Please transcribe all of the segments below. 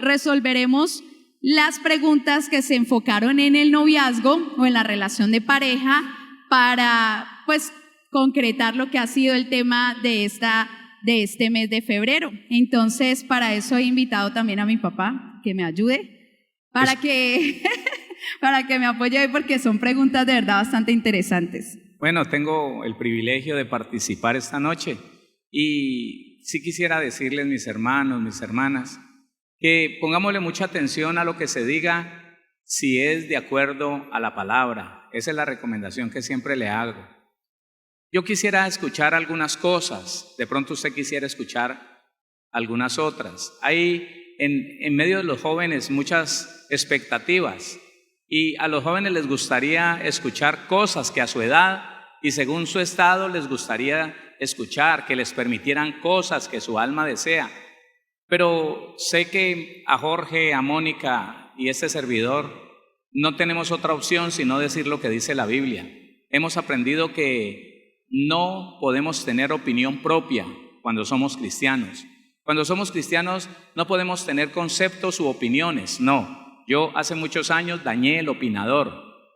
resolveremos las preguntas que se enfocaron en el noviazgo o en la relación de pareja para, pues, concretar lo que ha sido el tema de este mes de febrero. Entonces, para eso he invitado también a mi papá que me ayude, para que me apoye hoy, porque son preguntas de verdad bastante interesantes. Bueno, tengo el privilegio de participar esta noche y sí quisiera decirles, mis hermanos, mis hermanas, que pongámosle mucha atención a lo que se diga, si es de acuerdo a la palabra. Esa es la recomendación que siempre le hago. Yo quisiera escuchar algunas cosas, de pronto usted quisiera escuchar algunas otras. Hay en medio de los jóvenes muchas expectativas y a los jóvenes les gustaría escuchar cosas que a su edad y según su estado les gustaría escuchar, que les permitieran cosas que su alma desea. Pero sé que a Jorge, a Mónica y este servidor no tenemos otra opción sino decir lo que dice la Biblia. Hemos aprendido que no podemos tener opinión propia cuando somos cristianos. Cuando somos cristianos no podemos tener conceptos u opiniones, no. Yo hace muchos años dañé el opinador,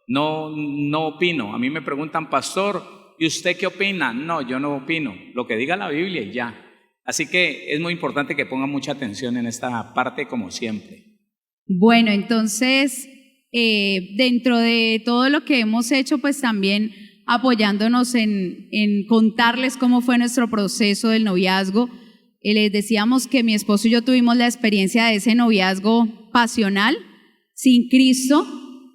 no opino. A mí me preguntan, pastor, ¿y usted qué opina? No, yo no opino, lo que diga la Biblia y ya. Así que es muy importante que pongan mucha atención en esta parte como siempre. Bueno, entonces, dentro de todo lo que hemos hecho, pues también apoyándonos en contarles cómo fue nuestro proceso del noviazgo. Les decíamos que mi esposo y yo tuvimos la experiencia de ese noviazgo pasional, sin Cristo,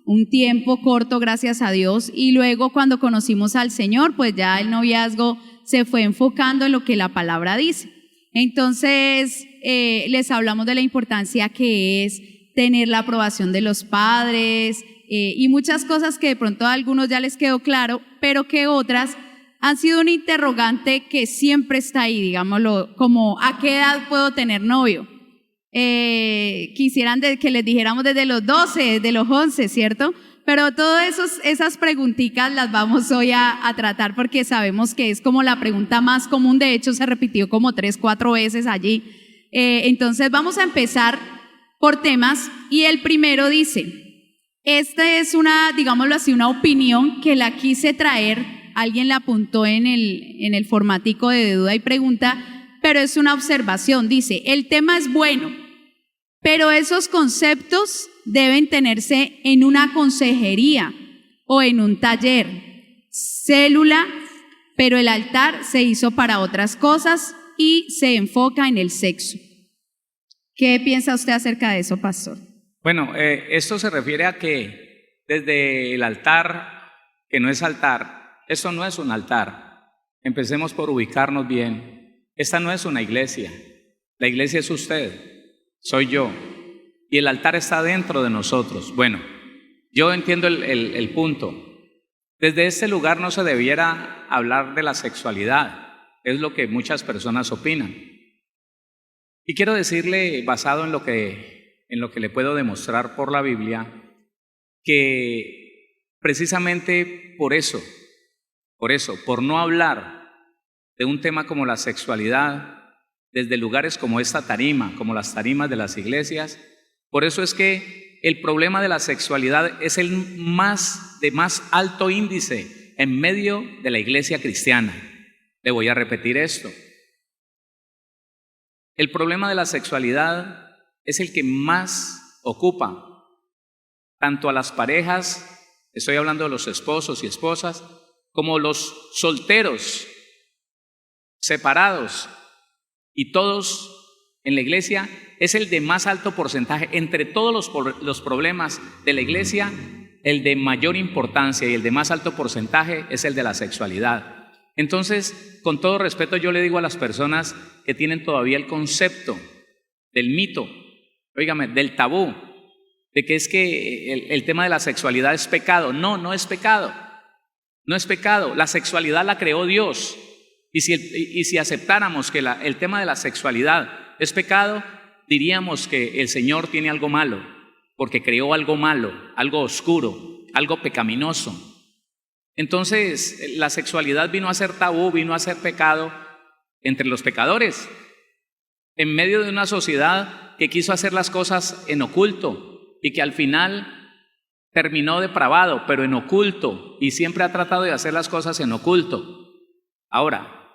un tiempo corto, gracias a Dios, y luego cuando conocimos al Señor, pues ya el noviazgo se fue enfocando en lo que la palabra dice. Entonces, les hablamos de la importancia que es tener la aprobación de los padres y muchas cosas que de pronto a algunos ya les quedó claro, pero que otras han sido un interrogante que siempre está ahí, digámoslo, como ¿a qué edad puedo tener novio? Quisieran que les dijéramos desde los 12, desde los 11, ¿cierto? Pero todas esas preguntitas las vamos hoy a tratar porque sabemos que es como la pregunta más común, de hecho se repitió como 3-4 veces allí. Entonces vamos a empezar por temas y el primero dice, esta es una, digámoslo así, una opinión que la quise traer, alguien la apuntó en el formatico de duda y pregunta, pero es una observación, dice, el tema es bueno, pero esos conceptos deben tenerse en una consejería o en un taller, célula, pero el altar se hizo para otras cosas y se enfoca en el sexo. ¿Qué piensa usted acerca de eso, pastor? Bueno, esto se refiere a que desde el altar, que no es altar, esto no es un altar. Empecemos por ubicarnos bien. Esta no es una iglesia. La iglesia es usted, soy yo. Y el altar está dentro de nosotros. Bueno, yo entiendo el punto. Desde este lugar no se debiera hablar de la sexualidad. Es lo que muchas personas opinan. Y quiero decirle, basado en lo que le puedo demostrar por la Biblia, que precisamente por no hablar de un tema como la sexualidad, desde lugares como esta tarima, como las tarimas de las iglesias, por eso es que el problema de la sexualidad es el de más alto índice en medio de la iglesia cristiana. Le voy a repetir esto. El problema de la sexualidad es el que más ocupa tanto a las parejas, estoy hablando de los esposos y esposas, como los solteros, separados, y todos en la iglesia, es el de más alto porcentaje. Entre todos los problemas de la iglesia, el de mayor importancia y el de más alto porcentaje es el de la sexualidad. Entonces, con todo respeto, yo le digo a las personas que tienen todavía el concepto del mito, óigame, del tabú, de que es que el tema de la sexualidad es pecado. No es pecado. No es pecado. La sexualidad la creó Dios. Y si aceptáramos que el tema de la sexualidad es pecado, diríamos que el Señor tiene algo malo, porque creó algo malo, algo oscuro, algo pecaminoso. Entonces, la sexualidad vino a ser tabú, vino a ser pecado entre los pecadores. en medio de una sociedad que quiso hacer las cosas en oculto y que al final terminó depravado, pero en oculto, y siempre ha tratado de hacer las cosas en oculto. Ahora,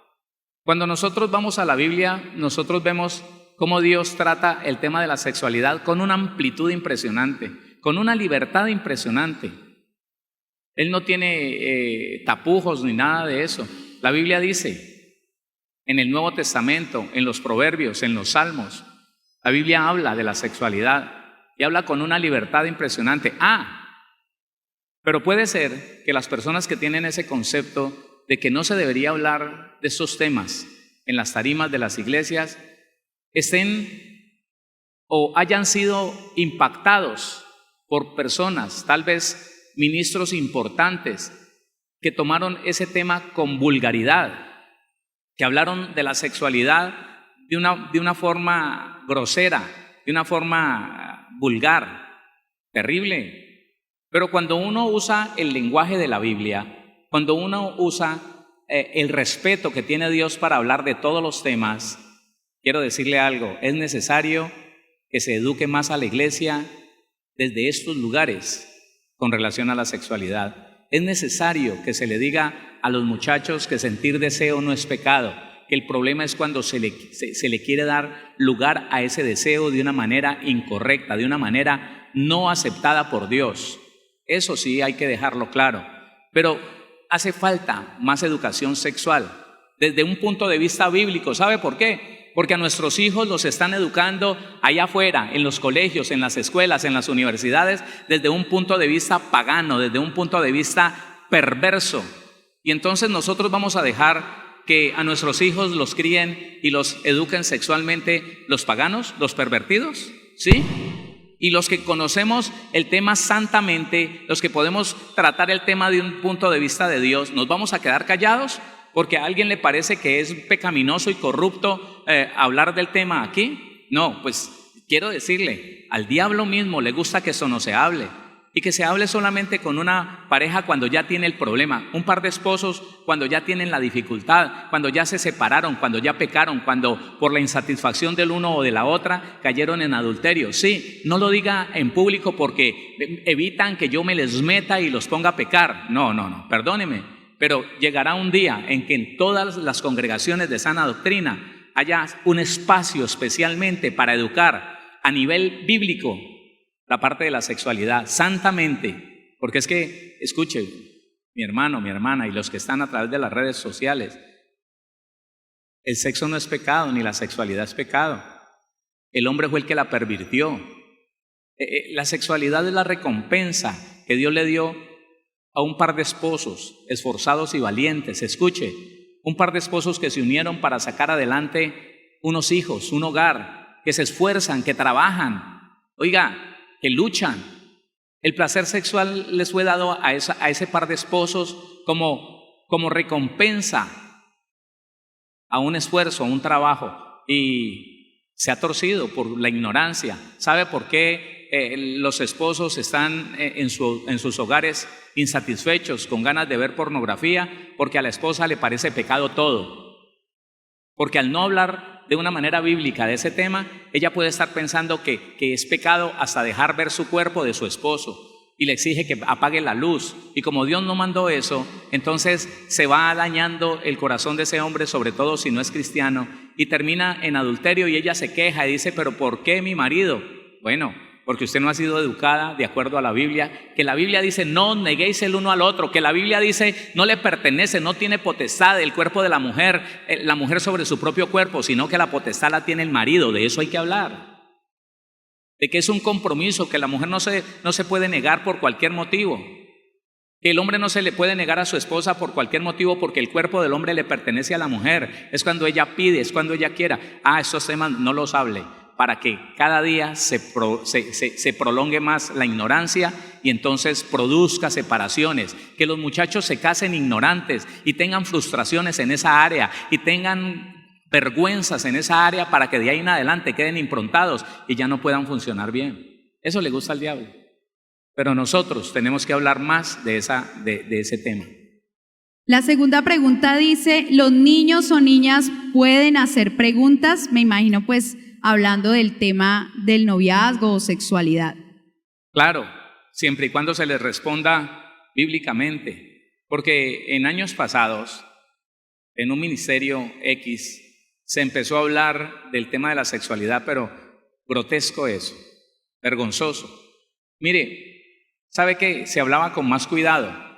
cuando nosotros vamos a la Biblia, nosotros vemos cómo Dios trata el tema de la sexualidad con una amplitud impresionante, con una libertad impresionante. Él no tiene tapujos ni nada de eso. La Biblia dice, en el Nuevo Testamento, en los Proverbios, en los Salmos, la Biblia habla de la sexualidad y habla con una libertad impresionante. Pero puede ser que las personas que tienen ese concepto de que no se debería hablar de estos temas en las tarimas de las iglesias estén o hayan sido impactados por personas, tal vez ministros importantes, que tomaron ese tema con vulgaridad, que hablaron de la sexualidad de una forma grosera, de una forma vulgar, terrible. Pero cuando uno usa el lenguaje de la Biblia, cuando uno usa el respeto que tiene Dios para hablar de todos los temas, quiero decirle algo, es necesario que se eduque más a la iglesia desde estos lugares con relación a la sexualidad. Es necesario que se le diga a los muchachos que sentir deseo no es pecado, que el problema es cuando se le quiere dar lugar a ese deseo de una manera incorrecta, de una manera no aceptada por Dios. Eso sí hay que dejarlo claro, pero hace falta más educación sexual desde un punto de vista bíblico. ¿Sabe por qué? Porque a nuestros hijos los están educando allá afuera, en los colegios, en las escuelas, en las universidades, desde un punto de vista pagano, desde un punto de vista perverso. Y entonces nosotros vamos a dejar que a nuestros hijos los críen y los eduquen sexualmente los paganos, los pervertidos, ¿sí? Y los que conocemos el tema santamente, los que podemos tratar el tema de un punto de vista de Dios, ¿nos vamos a quedar callados porque a alguien le parece que es pecaminoso y corrupto hablar del tema aquí? No, pues quiero decirle, al diablo mismo le gusta que eso no se hable, y que se hable solamente con una pareja cuando ya tiene el problema, un par de esposos cuando ya tienen la dificultad, cuando ya se separaron, cuando ya pecaron, cuando por la insatisfacción del uno o de la otra cayeron en adulterio. Sí, no lo diga en público porque evitan que yo me les meta y los ponga a pecar. No, perdóneme, pero llegará un día en que en todas las congregaciones de sana doctrina haya un espacio especialmente para educar a nivel bíblico la parte de la sexualidad, santamente, porque es que, escuche, mi hermano, mi hermana y los que están a través de las redes sociales, el sexo no es pecado, ni la sexualidad es pecado. El hombre fue el que la pervirtió. La sexualidad es la recompensa que Dios le dio a un par de esposos esforzados y valientes. Escuche, un par de esposos que se unieron para sacar adelante unos hijos, un hogar, que se esfuerzan, que trabajan. Oiga, que luchan. El placer sexual les fue dado a ese par de esposos como recompensa a un esfuerzo, a un trabajo, y se ha torcido por la ignorancia. ¿Sabe por qué los esposos están en sus hogares insatisfechos, con ganas de ver pornografía? Porque a la esposa le parece pecado todo. Porque al no hablar de una manera bíblica de ese tema, ella puede estar pensando que es pecado hasta dejar ver su cuerpo de su esposo, y le exige que apague la luz. Y como Dios no mandó eso, entonces se va dañando el corazón de ese hombre, sobre todo si no es cristiano, y termina en adulterio, y ella se queja y dice, pero ¿por qué mi marido? Bueno, porque usted no ha sido educada de acuerdo a la Biblia, que la Biblia dice no neguéis el uno al otro, que la Biblia dice no le pertenece, no tiene potestad el cuerpo de la mujer sobre su propio cuerpo, sino que la potestad la tiene el marido. De eso hay que hablar, de que es un compromiso, que la mujer no se puede negar por cualquier motivo, que el hombre no se le puede negar a su esposa por cualquier motivo, porque el cuerpo del hombre le pertenece a la mujer, es cuando ella pide, es cuando ella quiera. Esos temas no los hable, para que cada día se prolongue más la ignorancia y entonces produzca separaciones, que los muchachos se casen ignorantes y tengan frustraciones en esa área y tengan vergüenzas en esa área, para que de ahí en adelante queden improntados y ya no puedan funcionar bien. Eso le gusta al diablo, pero nosotros tenemos que hablar más de ese tema. La segunda pregunta dice, ¿los niños o niñas pueden hacer preguntas? Me imagino pues hablando del tema del noviazgo o sexualidad. Claro, siempre y cuando se les responda bíblicamente, porque en años pasados, en un ministerio X, se empezó a hablar del tema de la sexualidad, pero grotesco eso, vergonzoso. Mire, ¿sabe qué? Se hablaba con más cuidado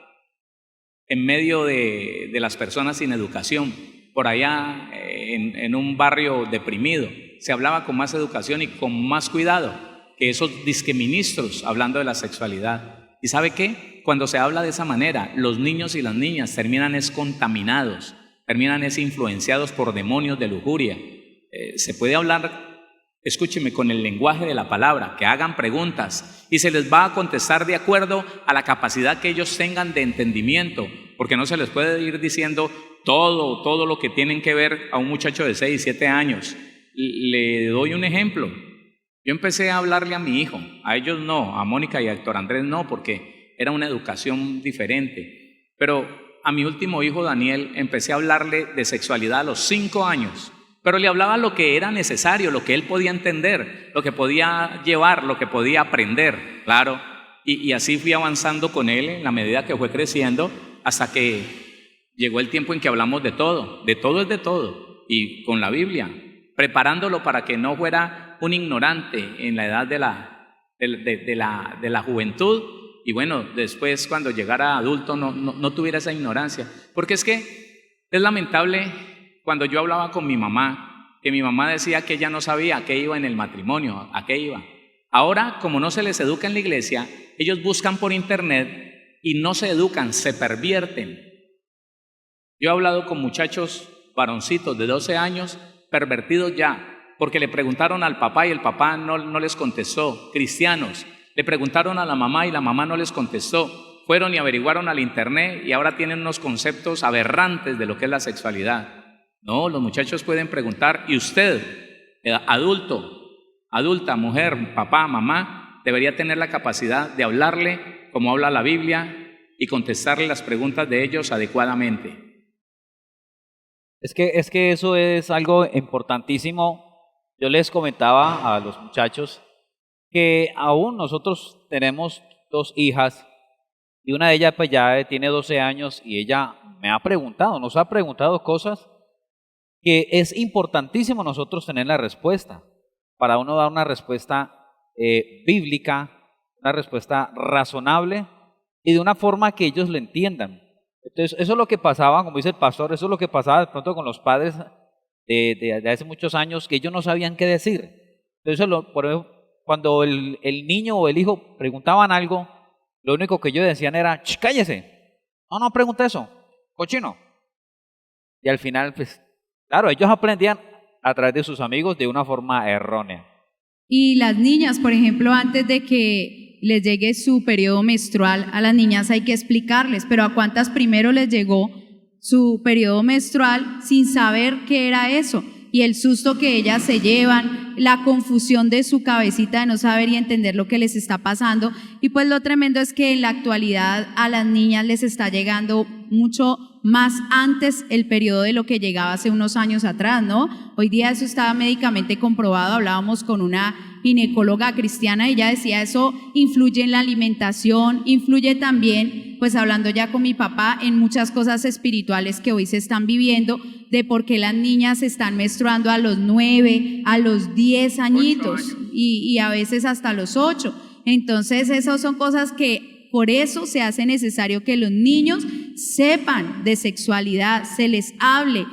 en medio de las personas sin educación, por allá en un barrio deprimido. Se hablaba con más educación y con más cuidado que esos disqueministros hablando de la sexualidad. ¿Y sabe qué? Cuando se habla de esa manera, los niños y las niñas terminan contaminados, terminan influenciados por demonios de lujuria. Se puede hablar, escúcheme, con el lenguaje de la palabra, que hagan preguntas y se les va a contestar de acuerdo a la capacidad que ellos tengan de entendimiento, porque no se les puede ir diciendo todo lo que tienen que ver a un muchacho de 6, 7 años. Le doy un ejemplo. Yo empecé a hablarle a mi hijo, a ellos no, a Mónica y a Héctor Andrés no, porque era una educación diferente. Pero a mi último hijo, Daniel, empecé a hablarle de sexualidad a los 5 años, pero le hablaba lo que era necesario, lo que él podía entender, lo que podía llevar, lo que podía aprender, claro. Y así fui avanzando con él en la medida que fue creciendo, hasta que llegó el tiempo en que hablamos de todo es de todo, y con la Biblia, preparándolo para que no fuera un ignorante en la edad de la juventud, y bueno, después cuando llegara adulto no tuviera esa ignorancia, porque es que es lamentable cuando yo hablaba con mi mamá, que mi mamá decía que ella no sabía a qué iba en el matrimonio, a qué iba. Ahora, como no se les educa en la iglesia, ellos buscan por internet y no se educan, se pervierten. Yo he hablado con muchachos varoncitos de 12 años, pervertidos ya, porque le preguntaron al papá y el papá no les contestó. Cristianos, le preguntaron a la mamá y la mamá no les contestó. Fueron y averiguaron al internet y ahora tienen unos conceptos aberrantes de lo que es la sexualidad. No, los muchachos pueden preguntar y usted, adulta, mujer, papá, mamá, debería tener la capacidad de hablarle como habla la Biblia y contestarle las preguntas de ellos adecuadamente. Es que eso es algo importantísimo. Yo les comentaba a los muchachos que aún nosotros tenemos 2 hijas y una de ellas pues ya tiene 12 años y ella nos ha preguntado cosas que es importantísimo nosotros tener la respuesta, para uno dar una respuesta bíblica, una respuesta razonable y de una forma que ellos lo entiendan. Entonces, eso es lo que pasaba, como dice el pastor, eso es lo que pasaba de pronto con los padres de hace muchos años, que ellos no sabían qué decir. Entonces, por ejemplo, cuando el niño o el hijo preguntaban algo, lo único que ellos decían era, cállese, no pregunte eso, cochino. Y al final, pues, claro, ellos aprendían a través de sus amigos de una forma errónea. Y las niñas, por ejemplo, antes de que les llegue su periodo menstrual, a las niñas hay que explicarles, pero ¿a cuántas primero les llegó su periodo menstrual sin saber qué era eso? Y el susto que ellas se llevan, la confusión de su cabecita de no saber y entender lo que les está pasando. Y pues lo tremendo es que en la actualidad a las niñas les está llegando mucho más antes el periodo de lo que llegaba hace unos años atrás, ¿no? Hoy día eso está médicamente comprobado. Hablábamos con una ginecóloga cristiana y ella decía eso influye en la alimentación, influye también, pues hablando ya con mi papá, en muchas cosas espirituales que hoy se están viviendo, de por qué las niñas están menstruando a los 9, a los 10 añitos y a veces hasta los 8. Entonces esas son cosas que por eso se hace necesario que los niños sepan de sexualidad, se les hable.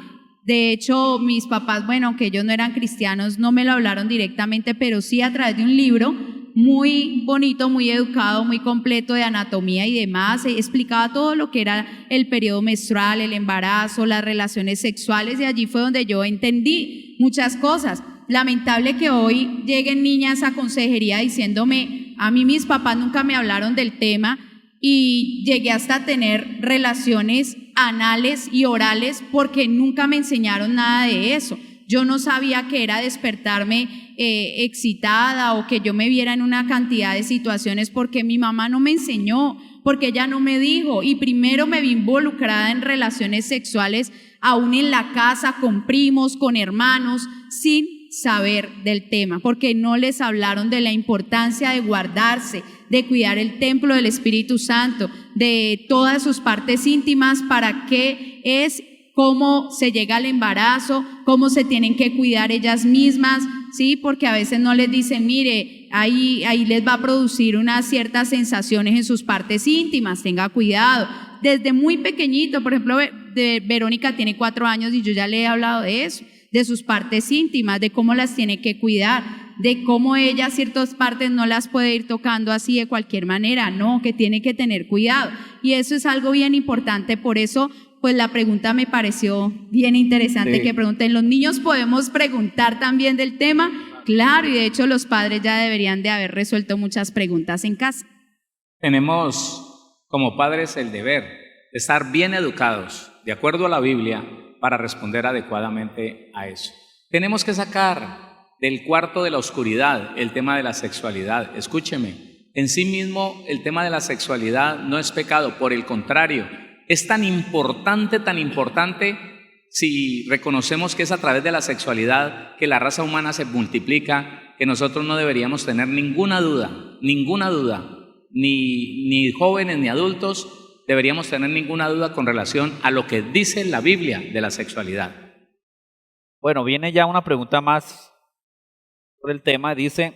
De hecho, mis papás, bueno, aunque ellos no eran cristianos, no me lo hablaron directamente, pero sí a través de un libro muy bonito, muy educado, muy completo de anatomía y demás. Explicaba todo lo que era el periodo menstrual, el embarazo, las relaciones sexuales, y allí fue donde yo entendí muchas cosas. Lamentable que hoy lleguen niñas a consejería diciéndome, a mí mis papás nunca me hablaron del tema y llegué hasta a tener relaciones anales y orales porque nunca me enseñaron nada de eso. Yo no sabía que era despertarme excitada o que yo me viera en una cantidad de situaciones porque mi mamá no me enseñó. porque ella no me dijo y primero me vi involucrada en relaciones sexuales, aún en la casa, con primos, con hermanos, sin saber del tema, porque no les hablaron de la importancia de guardarse, de cuidar el templo del Espíritu Santo, de todas sus partes íntimas, para qué es, cómo se llega al embarazo, cómo se tienen que cuidar ellas mismas, ¿sí? Porque a veces no les dicen, mire, ahí les va a producir unas ciertas sensaciones en sus partes íntimas, tenga cuidado. Desde muy pequeñito, por ejemplo, Verónica tiene 4 años y yo ya le he hablado de eso, de sus partes íntimas, de cómo las tiene que cuidar, de cómo ella ciertas partes no las puede ir tocando así de cualquier manera, no, que tiene que tener cuidado. Y eso es algo bien importante, por eso pues la pregunta me pareció bien interesante, Sí. que pregunten. ¿Los niños podemos preguntar también del tema? Claro, y de hecho los padres ya deberían de haber resuelto muchas preguntas en casa. Tenemos como padres el deber de estar bien educados, de acuerdo a la Biblia, para responder adecuadamente a eso. Tenemos que sacar del cuarto de la oscuridad el tema de la sexualidad. Escúcheme, en sí mismo el tema de la sexualidad no es pecado, por el contrario, es tan importante si reconocemos que es a través de la sexualidad que la raza humana se multiplica, que nosotros no deberíamos tener ninguna duda, ni jóvenes ni adultos deberíamos tener ninguna duda con relación a lo que dice la Biblia de la sexualidad. Bueno, viene ya una pregunta más sobre el tema. Dice,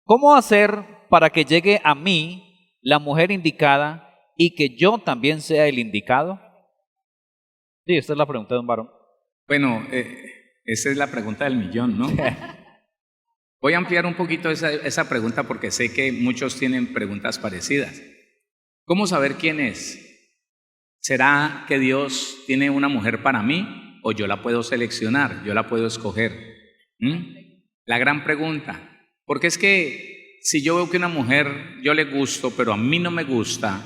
¿cómo hacer para que llegue a mí la mujer indicada y que yo también sea el indicado? Sí, esta es la pregunta de un varón. Bueno, esa es la pregunta del millón, ¿no? Voy a ampliar un poquito esa pregunta porque sé que muchos tienen preguntas parecidas. ¿Cómo saber quién es? ¿Será que Dios tiene una mujer para mí o yo la puedo seleccionar, yo la puedo escoger? La gran pregunta. Porque es que si yo veo que una mujer yo le gusto, pero a mí no me gusta,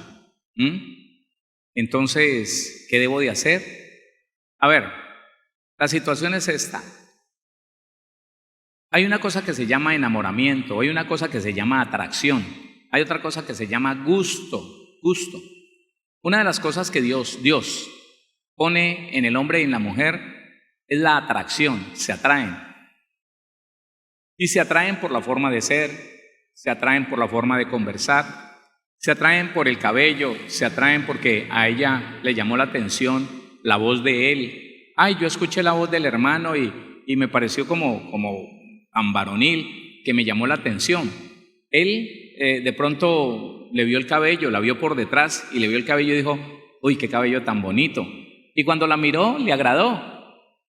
entonces, ¿qué debo de hacer? A ver, la situación es esta. Hay una cosa que se llama enamoramiento, hay una cosa que se llama atracción, hay otra cosa que se llama gusto. Una de las cosas que Dios pone en el hombre y en la mujer es la atracción, se atraen. Y se atraen por la forma de ser, se atraen por la forma de conversar, se atraen por el cabello, se atraen porque a ella le llamó la atención la voz de él. Ay, yo escuché la voz del hermano y me pareció como tan varonil que me llamó la atención. Él de pronto le vio el cabello, la vio por detrás y le vio el cabello y dijo, uy, qué cabello tan bonito. Y cuando la miró, le agradó.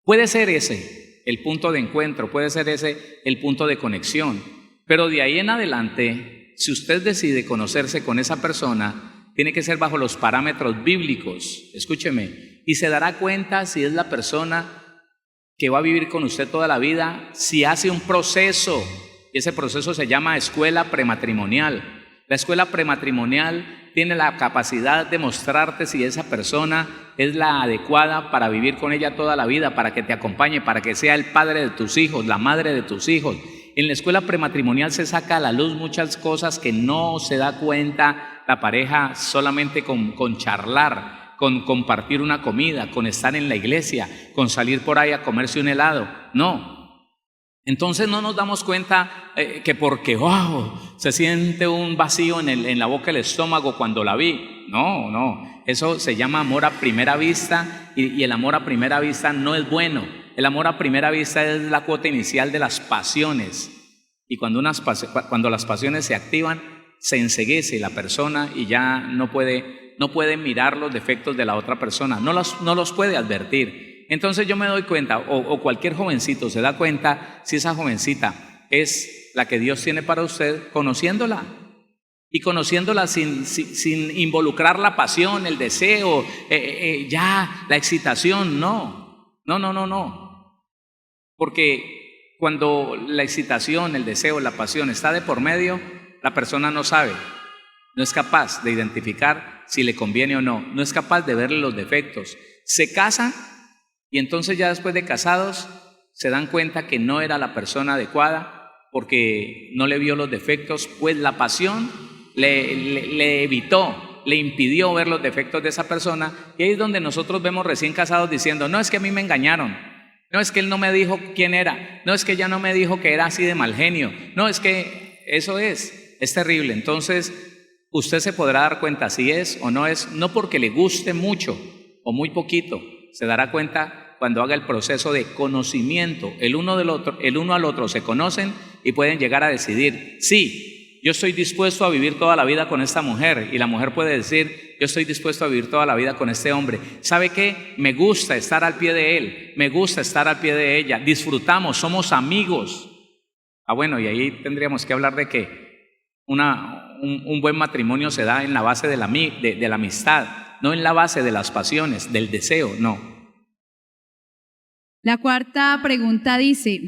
Puede ser ese el punto de encuentro, puede ser ese el punto de conexión, pero de ahí en adelante, si usted decide conocerse con esa persona, tiene que ser bajo los parámetros bíblicos, escúcheme, y se dará cuenta si es la persona que va a vivir con usted toda la vida, si hace un proceso, y ese proceso se llama escuela prematrimonial. La escuela prematrimonial tiene la capacidad de mostrarte si esa persona es la adecuada para vivir con ella toda la vida, para que te acompañe, para que sea el padre de tus hijos, la madre de tus hijos. En la escuela prematrimonial se saca a la luz muchas cosas que no se da cuenta la pareja solamente con charlar, con compartir una comida, con estar en la iglesia, con salir por ahí a comerse un helado. No. Entonces no nos damos cuenta que porque se siente un vacío en la boca del estómago cuando la vi. No. Eso se llama amor a primera vista y el amor a primera vista no es bueno. El amor a primera vista es la cuota inicial de las pasiones. Y cuando las pasiones se activan, se enceguece la persona y ya no puede mirar los defectos de la otra persona, no los puede advertir. Entonces yo me doy cuenta, o cualquier jovencito se da cuenta si esa jovencita es la que Dios tiene para usted, conociéndola. Y conociéndola sin involucrar la pasión, el deseo, la excitación, no. Porque cuando la excitación, el deseo, la pasión está de por medio, la persona no sabe, no es capaz de identificar si le conviene o no, no es capaz de verle los defectos. Se casan y entonces ya después de casados se dan cuenta que no era la persona adecuada porque no le vio los defectos, pues la pasión le evitó le impidió ver los defectos de esa persona, y ahí es donde nosotros vemos recién casados diciendo, no, es que a mí me engañaron, no, es que él no me dijo quién era, no, es que ella no me dijo que era así de mal genio, no, es que eso es terrible. Entonces usted se podrá dar cuenta si es o no es, no porque le guste mucho o muy poquito, se dará cuenta cuando haga el proceso de conocimiento. El uno al otro se conocen y pueden llegar a decidir, sí, yo estoy dispuesto a vivir toda la vida con esta mujer, y la mujer puede decir, yo estoy dispuesto a vivir toda la vida con este hombre. ¿Sabe qué? Me gusta estar al pie de él, me gusta estar al pie de ella, disfrutamos, somos amigos. Bueno, y ahí tendríamos que hablar de que un buen matrimonio se da en la base de la amistad, no en la base de las pasiones, del deseo, no. La cuarta pregunta dice,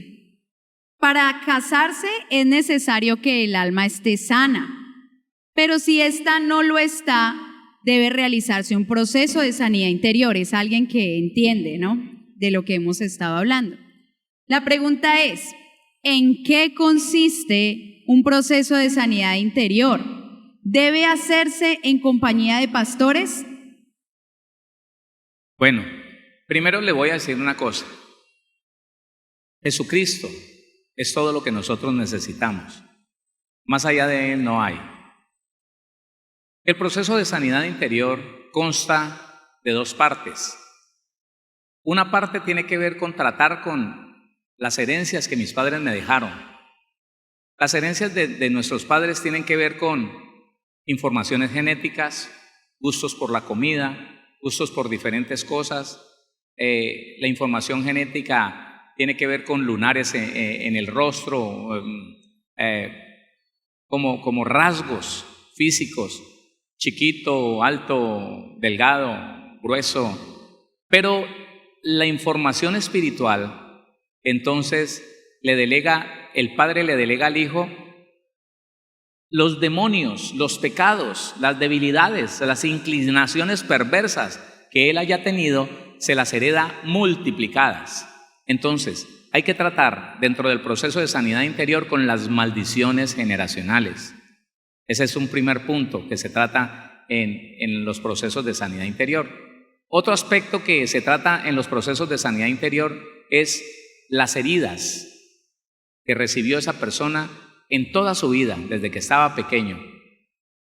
para casarse es necesario que el alma esté sana, pero si ésta no lo está, debe realizarse un proceso de sanidad interior. Es alguien que entiende, ¿no?, de lo que hemos estado hablando. La pregunta es, ¿en qué consiste un proceso de sanidad interior? ¿Debe hacerse en compañía de pastores? Bueno, primero le voy a decir una cosa. Jesucristo es todo lo que nosotros necesitamos. Más allá de Él no hay. El proceso de sanidad interior consta de dos partes. Una parte tiene que ver con tratar con las herencias que mis padres me dejaron. Las herencias de nuestros padres tienen que ver con informaciones genéticas, gustos por la comida, gustos por diferentes cosas. La información genética tiene que ver con lunares en el rostro, como rasgos físicos, chiquito, alto, delgado, grueso. Pero la información espiritual, entonces el Padre le delega al Hijo los demonios, los pecados, las debilidades, las inclinaciones perversas que él haya tenido, se las hereda multiplicadas. Entonces, hay que tratar dentro del proceso de sanidad interior con las maldiciones generacionales. Ese es un primer punto que se trata en los procesos de sanidad interior. Otro aspecto que se trata en los procesos de sanidad interior es las heridas que recibió esa persona en toda su vida, desde que estaba pequeño.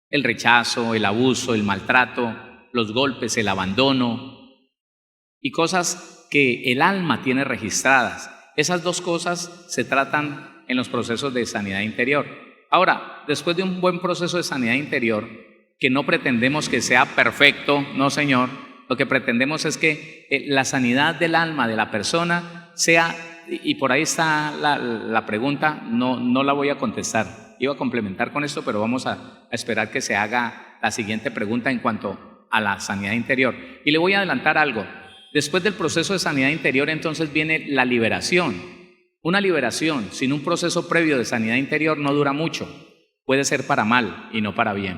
El rechazo, el abuso, el maltrato, los golpes, el abandono y cosas que el alma tiene registradas. Esas dos cosas se tratan en los procesos de sanidad interior. Ahora, después de un buen proceso de sanidad interior, que no pretendemos que sea perfecto, no señor, lo que pretendemos es que la sanidad del alma de la persona sea, y por ahí está la pregunta, no la voy a contestar, iba a complementar con esto, pero vamos a esperar que se haga la siguiente pregunta en cuanto a la sanidad interior. Y le voy a adelantar algo. Después del proceso de sanidad interior, entonces viene la liberación. Una liberación sin un proceso previo de sanidad interior no dura mucho. Puede ser para mal y no para bien.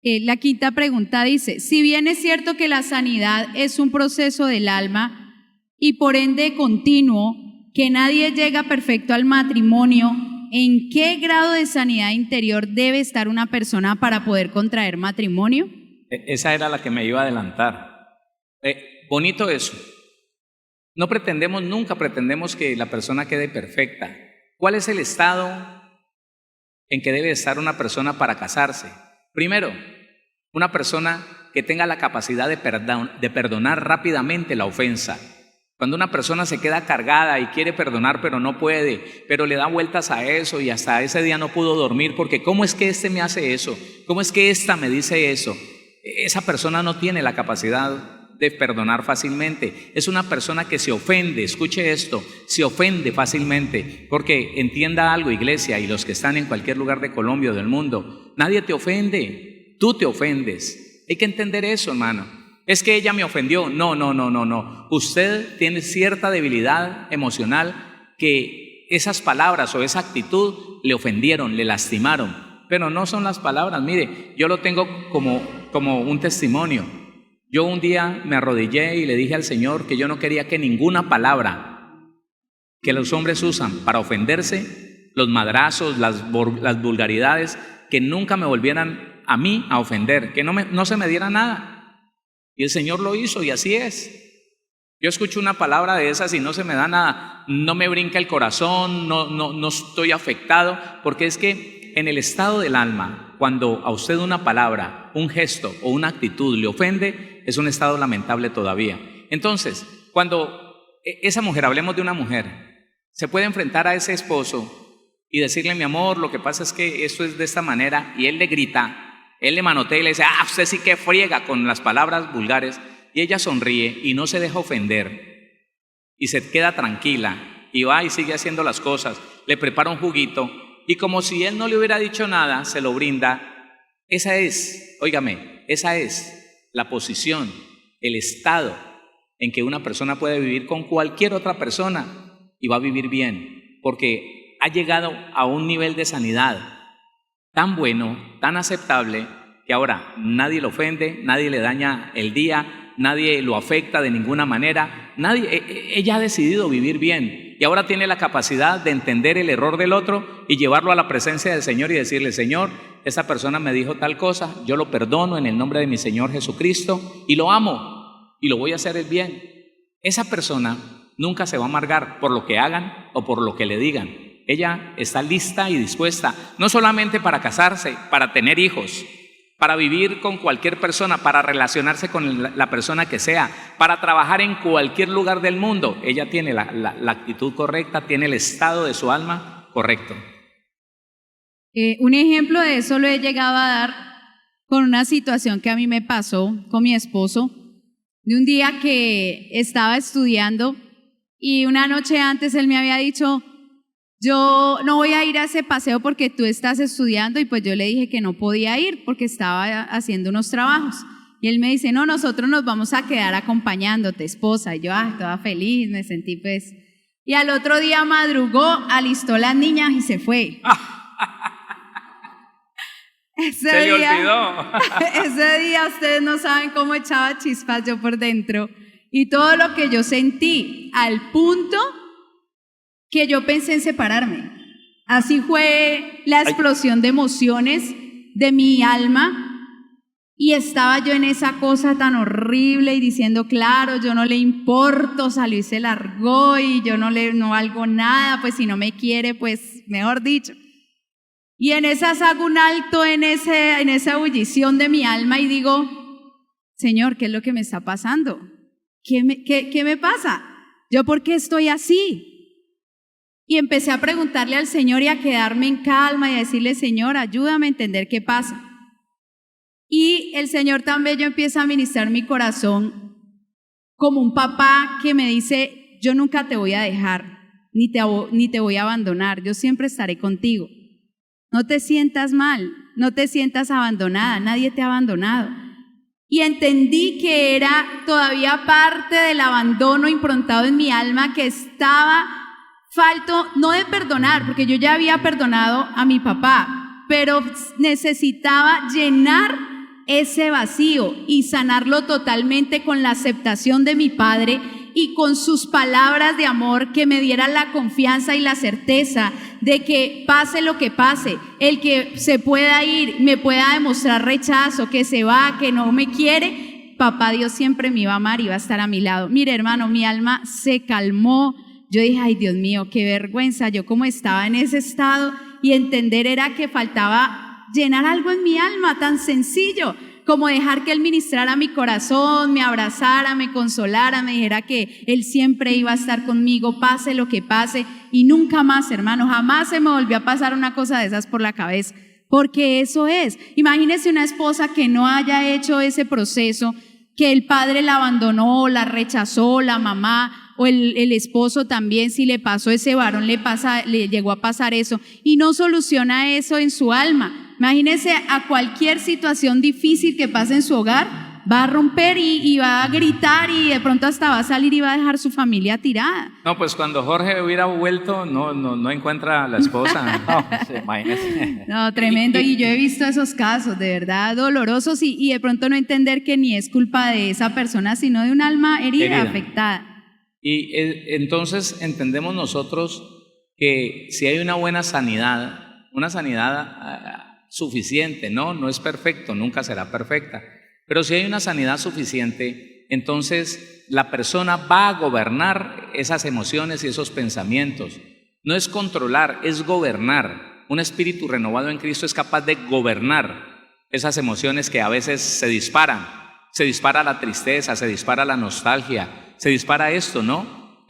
La quinta pregunta dice, si bien es cierto que la sanidad es un proceso del alma y por ende continuo, que nadie llega perfecto al matrimonio, ¿en qué grado de sanidad interior debe estar una persona para poder contraer matrimonio? Esa era la que me iba a adelantar. Bonito eso. Nunca pretendemos que la persona quede perfecta. ¿Cuál es el estado en que debe estar una persona para casarse? Primero, una persona que tenga la capacidad de perdonar rápidamente la ofensa. Cuando una persona se queda cargada y quiere perdonar pero no puede, pero le da vueltas a eso y hasta ese día no pudo dormir porque ¿cómo es que este me hace eso? ¿Cómo es que esta me dice eso? Esa persona no tiene la capacidad de perdonar fácilmente. Es una persona que se ofende, escuche esto, se ofende fácilmente, porque entienda algo, iglesia, y los que están en cualquier lugar de Colombia o del mundo, nadie te ofende, tú te ofendes. Hay que entender eso, hermano. Es que ella me ofendió. No. Usted tiene cierta debilidad emocional que esas palabras o esa actitud le ofendieron, le lastimaron, pero no son las palabras. Mire, yo lo tengo como un testimonio. Yo un día me arrodillé y le dije al Señor que yo no quería que ninguna palabra que los hombres usan para ofenderse, los madrazos, las vulgaridades, que nunca me volvieran a mí a ofender, que no se me diera nada. Y el Señor lo hizo y así es. Yo escucho una palabra de esas y no se me da nada, no me brinca el corazón, no estoy afectado, porque es que en el estado del alma, cuando a usted una palabra, un gesto o una actitud le ofende, es un estado lamentable todavía. Entonces, cuando esa mujer, hablemos de una mujer, se puede enfrentar a ese esposo y decirle: mi amor, lo que pasa es que esto es de esta manera, y él le grita, él le manotea y le dice: usted sí que friega, con las palabras vulgares, y ella sonríe y no se deja ofender y se queda tranquila y va y sigue haciendo las cosas, le prepara un juguito y como si él no le hubiera dicho nada, se lo brinda. Esa es, óigame, esa es la posición, el estado en que una persona puede vivir con cualquier otra persona y va a vivir bien, porque ha llegado a un nivel de sanidad tan bueno, tan aceptable, que ahora nadie lo ofende, nadie le daña el día, nadie lo afecta de ninguna manera, ella ha decidido vivir bien y ahora tiene la capacidad de entender el error del otro y llevarlo a la presencia del Señor y decirle: Señor, esa persona me dijo tal cosa, yo lo perdono en el nombre de mi Señor Jesucristo y lo amo y lo voy a hacer el bien. Esa persona nunca se va a amargar por lo que hagan o por lo que le digan. Ella está lista y dispuesta, no solamente para casarse, para tener hijos, para vivir con cualquier persona, para relacionarse con la persona que sea, para trabajar en cualquier lugar del mundo. Ella tiene la actitud correcta, tiene el estado de su alma correcto. Un ejemplo de eso lo he llegado a dar con una situación que a mí me pasó con mi esposo, de un día que estaba estudiando y una noche antes él me había dicho: yo no voy a ir a ese paseo porque tú estás estudiando, y pues yo le dije que no podía ir porque estaba haciendo unos trabajos. Y él me dice: no, nosotros nos vamos a quedar acompañándote, esposa. Y yo, toda feliz, me sentí pues. Y al otro día madrugó, alistó las niñas y se fue. Se le olvidó. Ese día ustedes no saben cómo echaba chispas yo por dentro. Y todo lo que yo sentí, al punto que yo pensé en separarme. Así fue la explosión de emociones de mi alma, y estaba yo en esa cosa tan horrible y diciendo: claro, yo no le importo, salió y se largó y yo no valgo nada, pues si no me quiere, pues mejor dicho. Y en esas hago un alto en esa ebullición de mi alma y digo: Señor, ¿qué es lo que me está pasando? ¿Qué me pasa? ¿Yo por qué estoy así? Y empecé a preguntarle al Señor y a quedarme en calma y a decirle: Señor, ayúdame a entender qué pasa. Y el Señor tan bello empieza a ministrar mi corazón como un papá que me dice: yo nunca te voy a dejar, ni te voy a abandonar, yo siempre estaré contigo. No te sientas mal, no te sientas abandonada, nadie te ha abandonado. Y entendí que era todavía parte del abandono improntado en mi alma, que estaba falto, no de perdonar, porque yo ya había perdonado a mi papá, pero necesitaba llenar ese vacío y sanarlo totalmente con la aceptación de mi padre y con sus palabras de amor que me dieran la confianza y la certeza de que pase lo que pase, el que se pueda ir, me pueda demostrar rechazo, que se va, que no me quiere, papá Dios siempre me iba a amar y iba a estar a mi lado. Mire, hermano, mi alma se calmó. Yo dije: ay, Dios mío, qué vergüenza, yo como estaba en ese estado, y entender era que faltaba llenar algo en mi alma tan sencillo como dejar que Él ministrara mi corazón, me abrazara, me consolara, me dijera que Él siempre iba a estar conmigo, pase lo que pase. Y nunca más, hermano, jamás se me volvió a pasar una cosa de esas por la cabeza, porque eso es. Imagínese una esposa que no haya hecho ese proceso, que el padre la abandonó, la rechazó, la mamá o el esposo también, si le pasó, ese varón le llegó a pasar eso y no soluciona eso en su alma. Imagínese, a cualquier situación difícil que pase en su hogar, va a romper y va a gritar, y de pronto hasta va a salir y va a dejar su familia tirada. No, pues cuando Jorge hubiera vuelto, no encuentra a la esposa. No, imagínese. No, tremendo. Y yo he visto esos casos, de verdad, dolorosos, y de pronto no entender que ni es culpa de esa persona, sino de un alma herida. Afectada. Y entonces entendemos nosotros que si hay una buena sanidad suficiente, no es perfecto, nunca será perfecta. Pero si hay una sanidad suficiente, entonces la persona va a gobernar esas emociones y esos pensamientos. No es controlar, es gobernar. Un espíritu renovado en Cristo es capaz de gobernar esas emociones que a veces se disparan. Se dispara la tristeza, se dispara la nostalgia, se dispara esto, ¿no?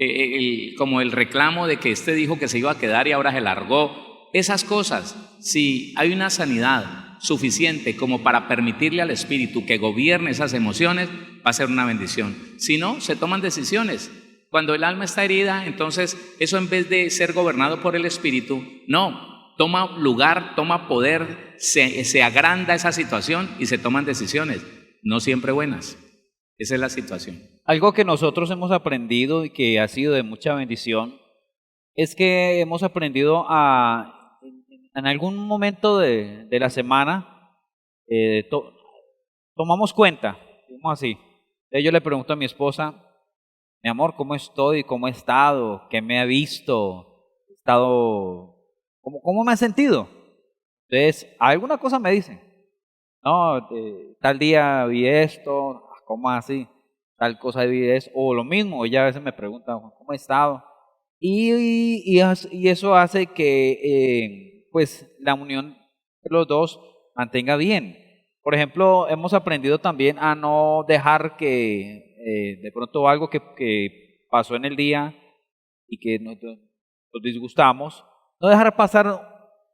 Como el reclamo de que este dijo que se iba a quedar y ahora se largó. Esas cosas, si hay una sanidad suficiente como para permitirle al espíritu que gobierne esas emociones, va a ser una bendición. Si no, se toman decisiones. Cuando el alma está herida, entonces eso en vez de ser gobernado por el espíritu, no, toma lugar, toma poder, se agranda esa situación y se toman decisiones, no siempre buenas. Esa es la situación. Algo que nosotros hemos aprendido y que ha sido de mucha bendición es que hemos aprendido en algún momento de la semana, tomamos cuenta, digamos así. Entonces yo le pregunto a mi esposa, mi amor, ¿cómo estoy? ¿Cómo he estado? ¿Qué me ha visto? ¿He estado? ¿Cómo me he sentido? Entonces, alguna cosa me dice. No, tal día vi esto, ¿cómo así? Tal cosa vi esto, o lo mismo, ella a veces me pregunta, ¿cómo he estado? Y eso hace que pues la unión de los dos mantenga bien. Por ejemplo, hemos aprendido también a no dejar que de pronto algo que pasó en el día y que nos disgustamos, no dejar pasar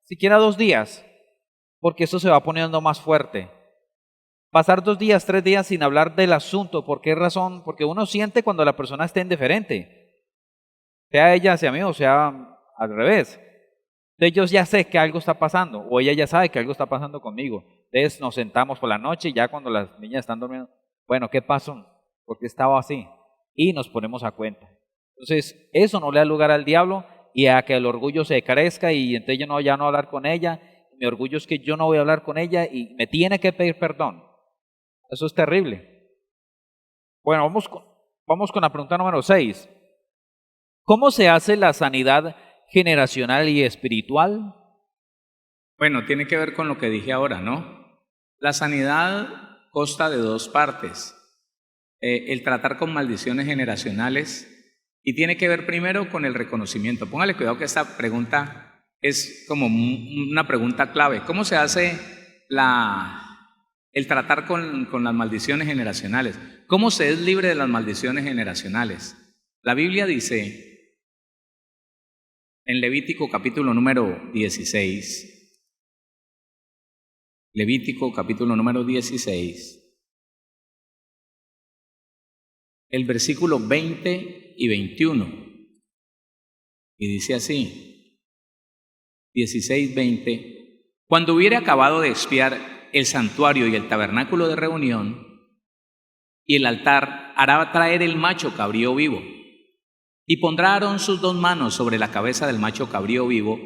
siquiera 2 días, porque eso se va poniendo más fuerte. Pasar 2 días, 3 días sin hablar del asunto. ¿Por qué razón? Porque uno siente cuando la persona está indiferente, sea ella hacia mí o sea al revés. Entonces yo ya sé que algo está pasando, o ella ya sabe que algo está pasando conmigo. Entonces nos sentamos por la noche y ya cuando las niñas están durmiendo, bueno, ¿qué pasó? ¿Por qué estaba así? Y nos ponemos a cuenta. Entonces eso no le da lugar al diablo y a que el orgullo se crezca y entonces yo ya no hablar con ella. Mi orgullo es que yo no voy a hablar con ella y me tiene que pedir perdón. Eso es terrible. Bueno, vamos con la pregunta número 6. ¿Cómo se hace la sanidad generacional y espiritual? Bueno, tiene que ver con lo que dije ahora, ¿no? La sanidad consta de 2 partes. El tratar con maldiciones generacionales y tiene que ver primero con el reconocimiento. Póngale cuidado que esta pregunta es como una pregunta clave. ¿Cómo se hace el tratar con las maldiciones generacionales? ¿Cómo se es libre de las maldiciones generacionales? La Biblia dice en Levítico capítulo número 16, Levítico capítulo número 16, el versículo 20 y 21, y dice así, 16:20, cuando hubiere acabado de expiar el santuario y el tabernáculo de reunión y el altar, hará traer el macho cabrío vivo, y pondrá Aarón sus 2 manos sobre la cabeza del macho cabrío vivo,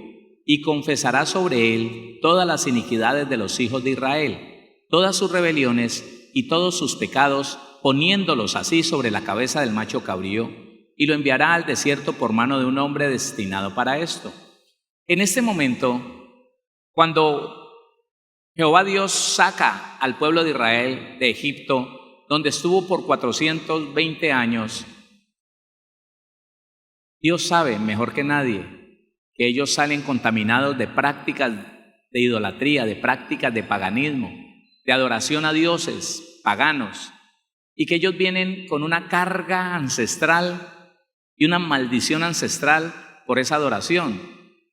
y confesará sobre él todas las iniquidades de los hijos de Israel, todas sus rebeliones y todos sus pecados, poniéndolos así sobre la cabeza del macho cabrío, y lo enviará al desierto por mano de un hombre destinado para esto. En este momento, cuando Jehová Dios saca al pueblo de Israel de Egipto, donde estuvo por 420 años, Dios sabe mejor que nadie que ellos salen contaminados de prácticas de idolatría, de prácticas de paganismo, de adoración a dioses paganos, y que ellos vienen con una carga ancestral y una maldición ancestral por esa adoración.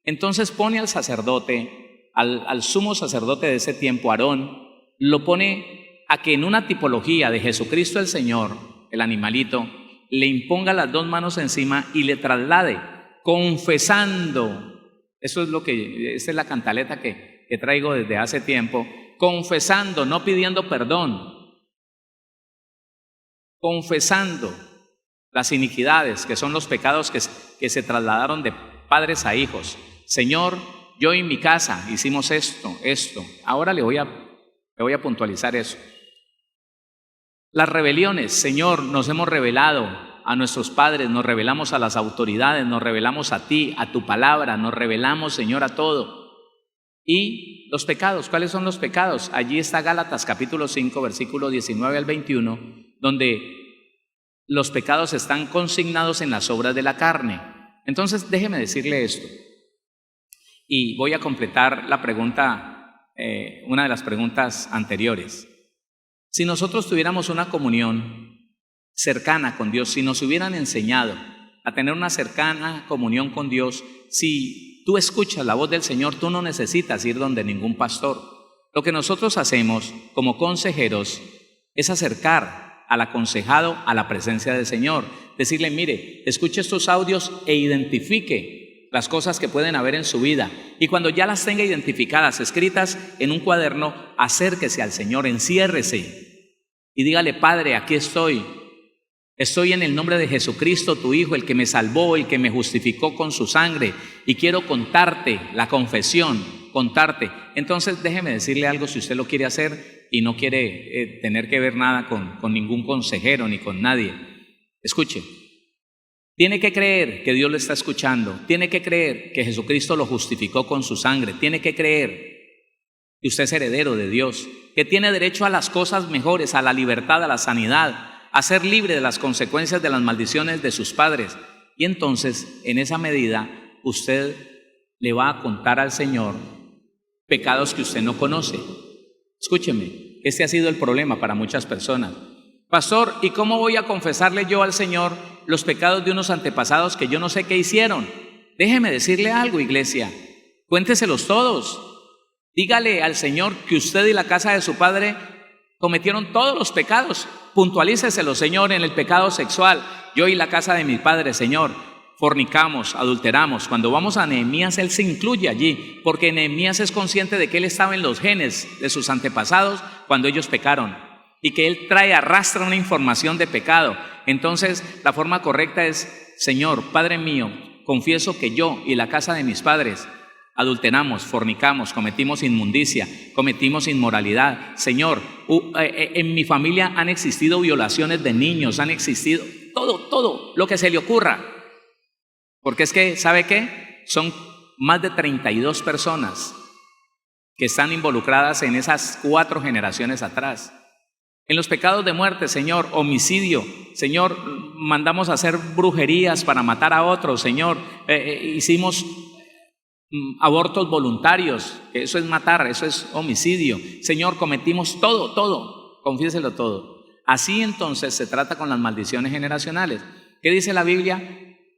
Entonces pone al sacerdote, al sumo sacerdote de ese tiempo, Aarón, lo pone a que en una tipología de Jesucristo el Señor, el animalito, le imponga las 2 manos encima y le traslade, confesando. Esa es la cantaleta que traigo desde hace tiempo, confesando, no pidiendo perdón, confesando las iniquidades, que son los pecados que se trasladaron de padres a hijos. Señor, yo y mi casa hicimos esto. Ahora le voy a puntualizar eso. Las rebeliones, Señor, nos hemos rebelado a nuestros padres, nos rebelamos a las autoridades, nos rebelamos a ti, a tu palabra, nos rebelamos, Señor, a todo. Y los pecados, ¿cuáles son los pecados? Allí está Gálatas capítulo 5, versículo 19 al 21, donde los pecados están consignados en las obras de la carne. Entonces, déjeme decirle esto. Y voy a completar la pregunta, una de las preguntas anteriores. Si nosotros tuviéramos una comunión cercana con Dios, si nos hubieran enseñado a tener una cercana comunión con Dios, si tú escuchas la voz del Señor, tú no necesitas ir donde ningún pastor. Lo que nosotros hacemos como consejeros es acercar al aconsejado a la presencia del Señor. Decirle, mire, escuche estos audios e identifique las cosas que pueden haber en su vida. Y cuando ya las tenga identificadas, escritas en un cuaderno, acérquese al Señor, enciérrese y dígale, Padre, aquí estoy. Estoy en el nombre de Jesucristo, tu Hijo, el que me salvó, el que me justificó con su sangre, y quiero contarte la confesión, contarte. Entonces déjeme decirle algo si usted lo quiere hacer y no quiere tener que ver nada con ningún consejero ni con nadie. Escuche, tiene que creer que Dios lo está escuchando, tiene que creer que Jesucristo lo justificó con su sangre, tiene que creer que usted es heredero de Dios, que tiene derecho a las cosas mejores, a la libertad, a la sanidad, a ser libre de las consecuencias de las maldiciones de sus padres. Y entonces, en esa medida, usted le va a contar al Señor pecados que usted no conoce. Escúcheme, este ha sido el problema para muchas personas. Pastor, ¿y cómo voy a confesarle yo al Señor los pecados de unos antepasados que yo no sé qué hicieron? Déjeme decirle algo, iglesia, cuénteselos todos. Dígale al Señor que usted y la casa de su padre cometieron todos los pecados. Puntualíceselo, Señor, en el pecado sexual. Yo y la casa de mi padre, Señor, fornicamos, adulteramos. Cuando vamos a Nehemías, él se incluye allí, porque Nehemías es consciente de que él estaba en los genes de sus antepasados cuando ellos pecaron, y que él arrastra una información de pecado. Entonces, la forma correcta es, Señor, Padre mío, confieso que yo y la casa de mis padres adulteramos, fornicamos, cometimos inmundicia, cometimos inmoralidad. Señor, en mi familia han existido violaciones de niños, han existido todo lo que se le ocurra. Porque es que, ¿sabe qué? Son más de 32 personas que están involucradas en esas 4 generaciones atrás. En los pecados de muerte, Señor, homicidio, Señor, mandamos a hacer brujerías para matar a otros, Señor, hicimos abortos voluntarios, eso es matar, eso es homicidio. Señor, cometimos todo, confiéselo todo. Así entonces se trata con las maldiciones generacionales. ¿Qué dice la Biblia?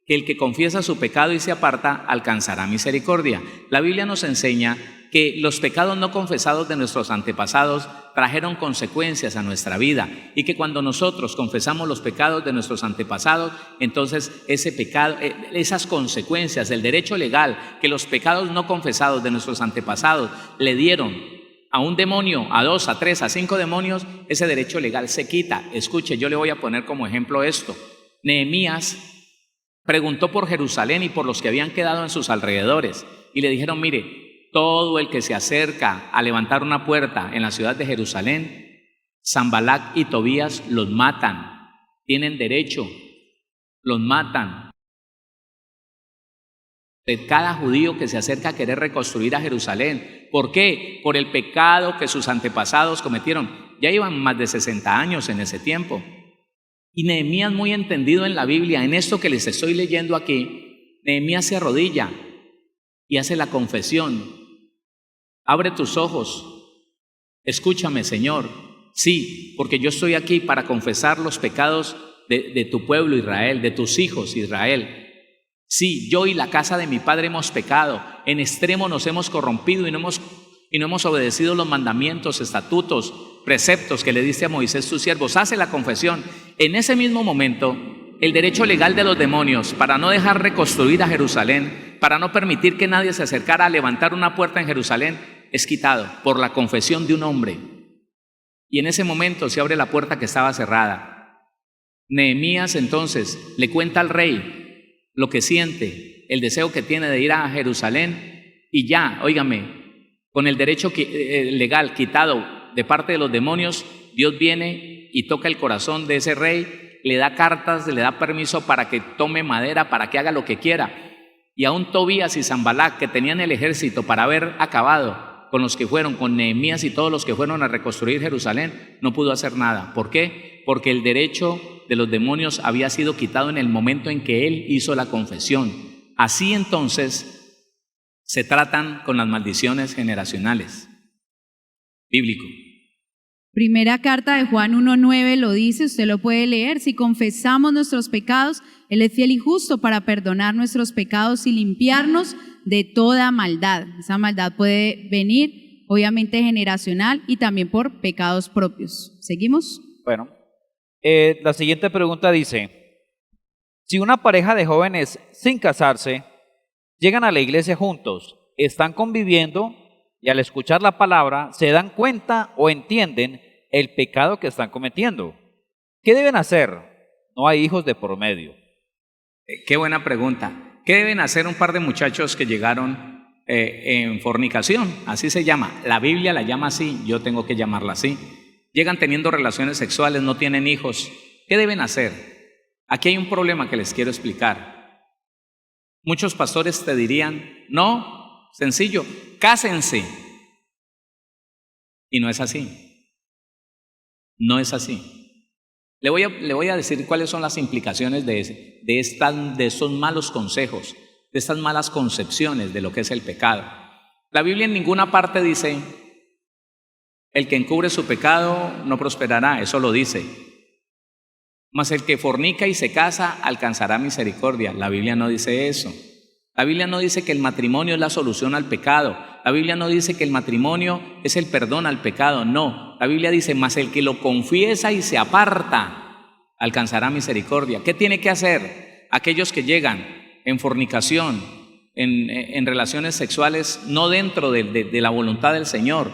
Que el que confiesa su pecado y se aparta alcanzará misericordia. La Biblia nos enseña que los pecados no confesados de nuestros antepasados trajeron consecuencias a nuestra vida, y que cuando nosotros confesamos los pecados de nuestros antepasados, entonces ese pecado, esas consecuencias, el derecho legal que los pecados no confesados de nuestros antepasados le dieron a un demonio, a 2, a 3, a 5 demonios, ese derecho legal se quita. Escuche, yo le voy a poner como ejemplo esto. Nehemías preguntó por Jerusalén y por los que habían quedado en sus alrededores, y le dijeron, mire, todo el que se acerca a levantar una puerta en la ciudad de Jerusalén, Sanbalat y Tobías los matan, tienen derecho, los matan. De cada judío que se acerca a querer reconstruir a Jerusalén. ¿Por qué? Por el pecado que sus antepasados cometieron. Ya iban más de 60 años en ese tiempo. Y Nehemías, muy entendido en la Biblia, en esto que les estoy leyendo aquí, Nehemías se arrodilla y hace la confesión. Abre tus ojos, escúchame, Señor. Sí, porque yo estoy aquí para confesar los pecados de tu pueblo Israel, de tus hijos Israel. Sí, yo y la casa de mi padre hemos pecado, en extremo nos hemos corrompido y no hemos obedecido los mandamientos, estatutos, preceptos que le diste a Moisés tus siervos. Hace la confesión. En ese mismo momento, el derecho legal de los demonios para no dejar reconstruir a Jerusalén, para no permitir que nadie se acercara a levantar una puerta en Jerusalén, es quitado por la confesión de un hombre. Y en ese momento se abre la puerta que estaba cerrada. Nehemías entonces le cuenta al rey lo que siente, el deseo que tiene de ir a Jerusalén, y ya, óigame, con el derecho legal quitado de parte de los demonios, Dios viene y toca el corazón de ese rey, le da cartas, le da permiso para que tome madera, para que haga lo que quiera. y aún Tobías y Sanbalat, que tenían el ejército para haber acabado con los que fueron, con Nehemías y todos los que fueron a reconstruir Jerusalén, no pudo hacer nada. ¿Por qué? Porque el derecho de los demonios había sido quitado en el momento en que él hizo la confesión. Así entonces se tratan con las maldiciones generacionales. Bíblico. Primera carta de Juan 1:9 lo dice, usted lo puede leer. Si confesamos nuestros pecados, Él es fiel y justo para perdonar nuestros pecados y limpiarnos de toda maldad. Esa maldad puede venir, obviamente, generacional y también por pecados propios. ¿Seguimos? Bueno, la siguiente pregunta dice, si una pareja de jóvenes sin casarse llegan a la iglesia juntos, están conviviendo y al escuchar la palabra se dan cuenta o entienden el pecado que están cometiendo, ¿qué deben hacer? No hay hijos de por medio. Qué buena pregunta. ¿Qué deben hacer un par de muchachos que llegaron en fornicación? Así se llama. La Biblia la llama así, yo tengo que llamarla así. Llegan teniendo relaciones sexuales, no tienen hijos. ¿Qué deben hacer? Aquí hay un problema que les quiero explicar. Muchos pastores te dirían, no, sencillo, cásense. Y no es así. No es así. Le voy a decir cuáles son las implicaciones de esos malos consejos, de estas malas concepciones de lo que es el pecado. La Biblia en ninguna parte dice, el que encubre su pecado no prosperará, eso lo dice. Mas el que fornica y se casa alcanzará misericordia. La Biblia no dice eso. La Biblia no dice que el matrimonio es la solución al pecado. La Biblia no dice que el matrimonio es el perdón al pecado. No, la Biblia dice, mas el que lo confiesa y se aparta alcanzará misericordia. ¿Qué tiene que hacer aquellos que llegan en fornicación, en relaciones sexuales no dentro de la voluntad del Señor?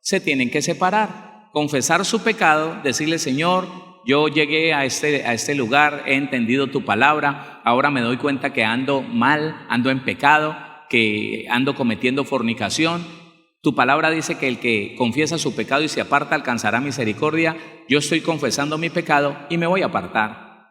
Se tienen que separar, confesar su pecado, decirle, Señor, yo llegué a este lugar, he entendido tu palabra, ahora me doy cuenta que ando mal, ando en pecado, que ando cometiendo fornicación. Tu palabra dice que el que confiesa su pecado y se aparta alcanzará misericordia. Yo estoy confesando mi pecado y me voy a apartar.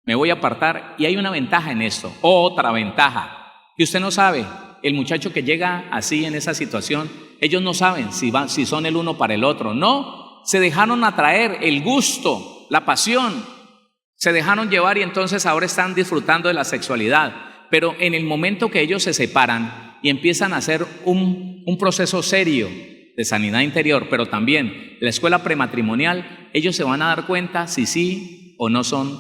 Me voy a apartar y hay una ventaja en esto, otra ventaja, que usted no sabe. El muchacho que llega así en esa situación, ellos no saben si son el uno para el otro. No, se dejaron atraer el gusto, la pasión, se dejaron llevar y entonces ahora están disfrutando de la sexualidad. Pero en el momento que ellos se separan y empiezan a hacer un proceso serio de sanidad interior, pero también la escuela prematrimonial, ellos se van a dar cuenta si sí o no son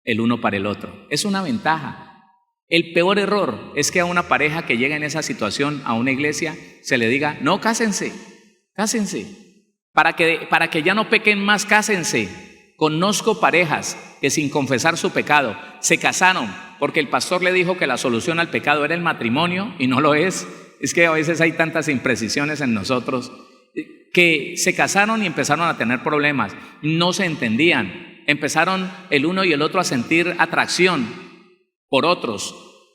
el uno para el otro. Es una ventaja. El peor error es que a una pareja que llega en esa situación a una iglesia se le diga, no, cásense, para que ya no pequen más, cásense. Conozco parejas que sin confesar su pecado se casaron porque el pastor le dijo que la solución al pecado era el matrimonio y no lo es. Es que a veces hay tantas imprecisiones en nosotros que se casaron y empezaron a tener problemas, no se entendían, empezaron el uno y el otro a sentir atracción por otros,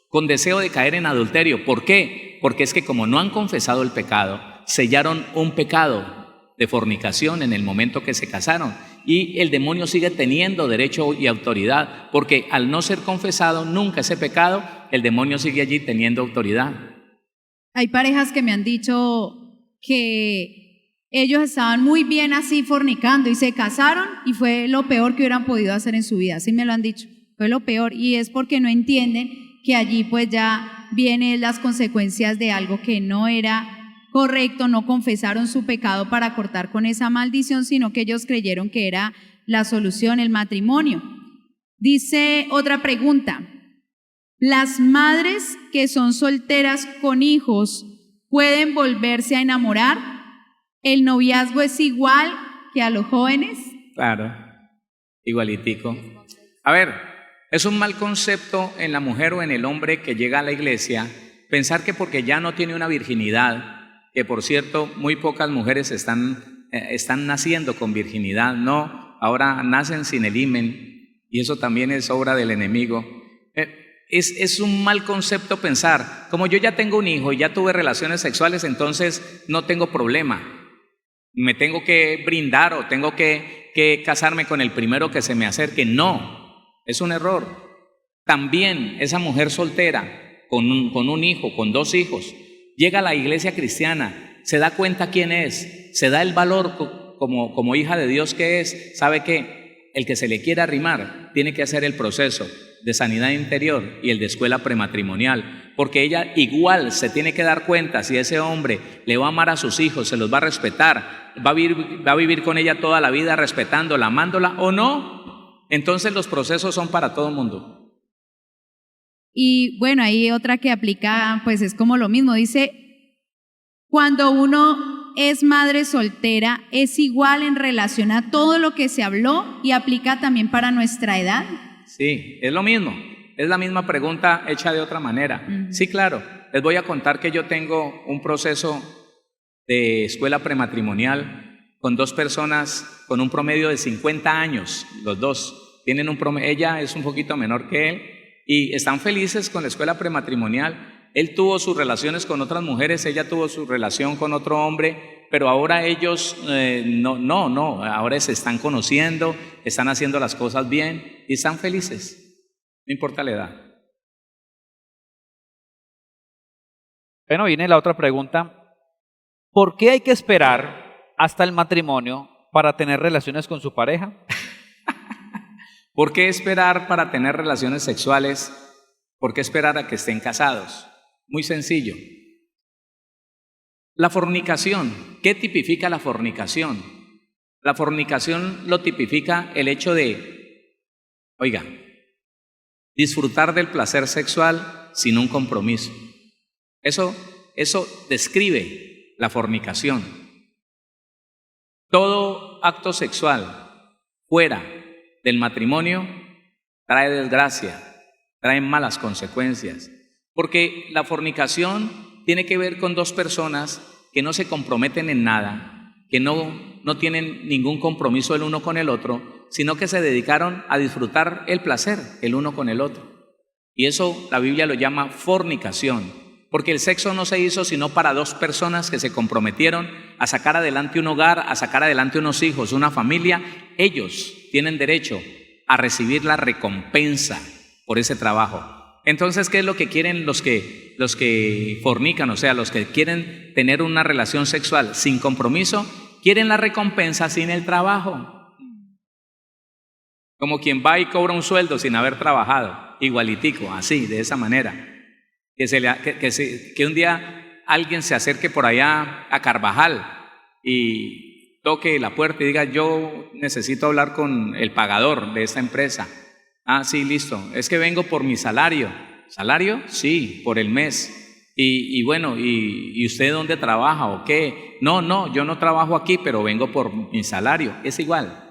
con deseo de caer en adulterio. ¿Por qué? Porque es que como no han confesado el pecado, sellaron un pecado de fornicación en el momento que se casaron y el demonio sigue teniendo derecho y autoridad porque al no ser confesado nunca ese pecado, el demonio sigue allí teniendo autoridad. Hay parejas que me han dicho que ellos estaban muy bien así fornicando y se casaron y fue lo peor que hubieran podido hacer en su vida, así me lo han dicho, fue lo peor y es porque no entienden que allí pues ya vienen las consecuencias de algo que no era correcto, no confesaron su pecado para cortar con esa maldición, sino que ellos creyeron que era la solución, el matrimonio. Dice otra pregunta, ¿las madres que son solteras con hijos pueden volverse a enamorar? ¿El noviazgo es igual que a los jóvenes? Claro, igualitico. A ver, es un mal concepto en la mujer o en el hombre que llega a la iglesia pensar que porque ya no tiene una virginidad, que por cierto muy pocas mujeres están naciendo con virginidad, no, ahora nacen sin el himen y eso también es obra del enemigo. Es un mal concepto pensar, como yo ya tengo un hijo y ya tuve relaciones sexuales, entonces no tengo problema, me tengo que brindar o tengo que casarme con el primero que se me acerque. No, es un error. También esa mujer soltera con un hijo, con 2 hijos, llega a la iglesia cristiana, se da cuenta quién es, se da el valor como hija de Dios que es, sabe que el que se le quiera arrimar tiene que hacer el proceso de sanidad interior y el de escuela prematrimonial, porque ella igual se tiene que dar cuenta si ese hombre le va a amar a sus hijos, se los va a respetar, va a vivir con ella toda la vida respetándola, amándola o no. Entonces los procesos son para todo el mundo. Y bueno, hay otra que aplica, pues es como lo mismo, dice, cuando uno es madre soltera, es igual en relación a todo lo que se habló y aplica también para nuestra edad. Sí, es lo mismo, es la misma pregunta hecha de otra manera. Sí, claro, les voy a contar que yo tengo un proceso de escuela prematrimonial con 2 personas con un promedio de 50 años, los 2 tienen un promedio, ella es un poquito menor que él y están felices con la escuela prematrimonial. Él tuvo sus relaciones con otras mujeres, ella tuvo su relación con otro hombre, pero ahora ellos ahora se están conociendo, están haciendo las cosas bien y están felices, no importa la edad. Bueno, viene la otra pregunta. ¿Por qué hay que esperar hasta el matrimonio para tener relaciones con su pareja? ¿Por qué esperar para tener relaciones sexuales? ¿Por qué esperar a que estén casados? Muy sencillo. La fornicación, ¿qué tipifica la fornicación? La fornicación lo tipifica el hecho de, disfrutar del placer sexual sin un compromiso. Eso describe la fornicación. Todo acto sexual fuera del matrimonio trae desgracia, trae malas consecuencias, porque la fornicación tiene que ver con 2 personas que no se comprometen en nada, que no tienen ningún compromiso el uno con el otro, sino que se dedicaron a disfrutar el placer el uno con el otro. Y eso la Biblia lo llama fornicación, porque el sexo no se hizo sino para 2 personas que se comprometieron a sacar adelante un hogar, a sacar adelante unos hijos, una familia. Ellos tienen derecho a recibir la recompensa por ese trabajo. Entonces, ¿qué es lo que quieren los que fornican? O sea, los que quieren tener una relación sexual sin compromiso, quieren la recompensa sin el trabajo. Como quien va y cobra un sueldo sin haber trabajado, igualitico, así, de esa manera. Que un día alguien se acerque por allá a Carvajal y toque la puerta y diga, yo necesito hablar con el pagador de esta empresa. Ah, sí, listo. Es que vengo por mi salario. ¿Salario? Sí, por el mes. Y bueno, ¿y usted dónde trabaja o qué? No, yo no trabajo aquí, pero vengo por mi salario. Es igual.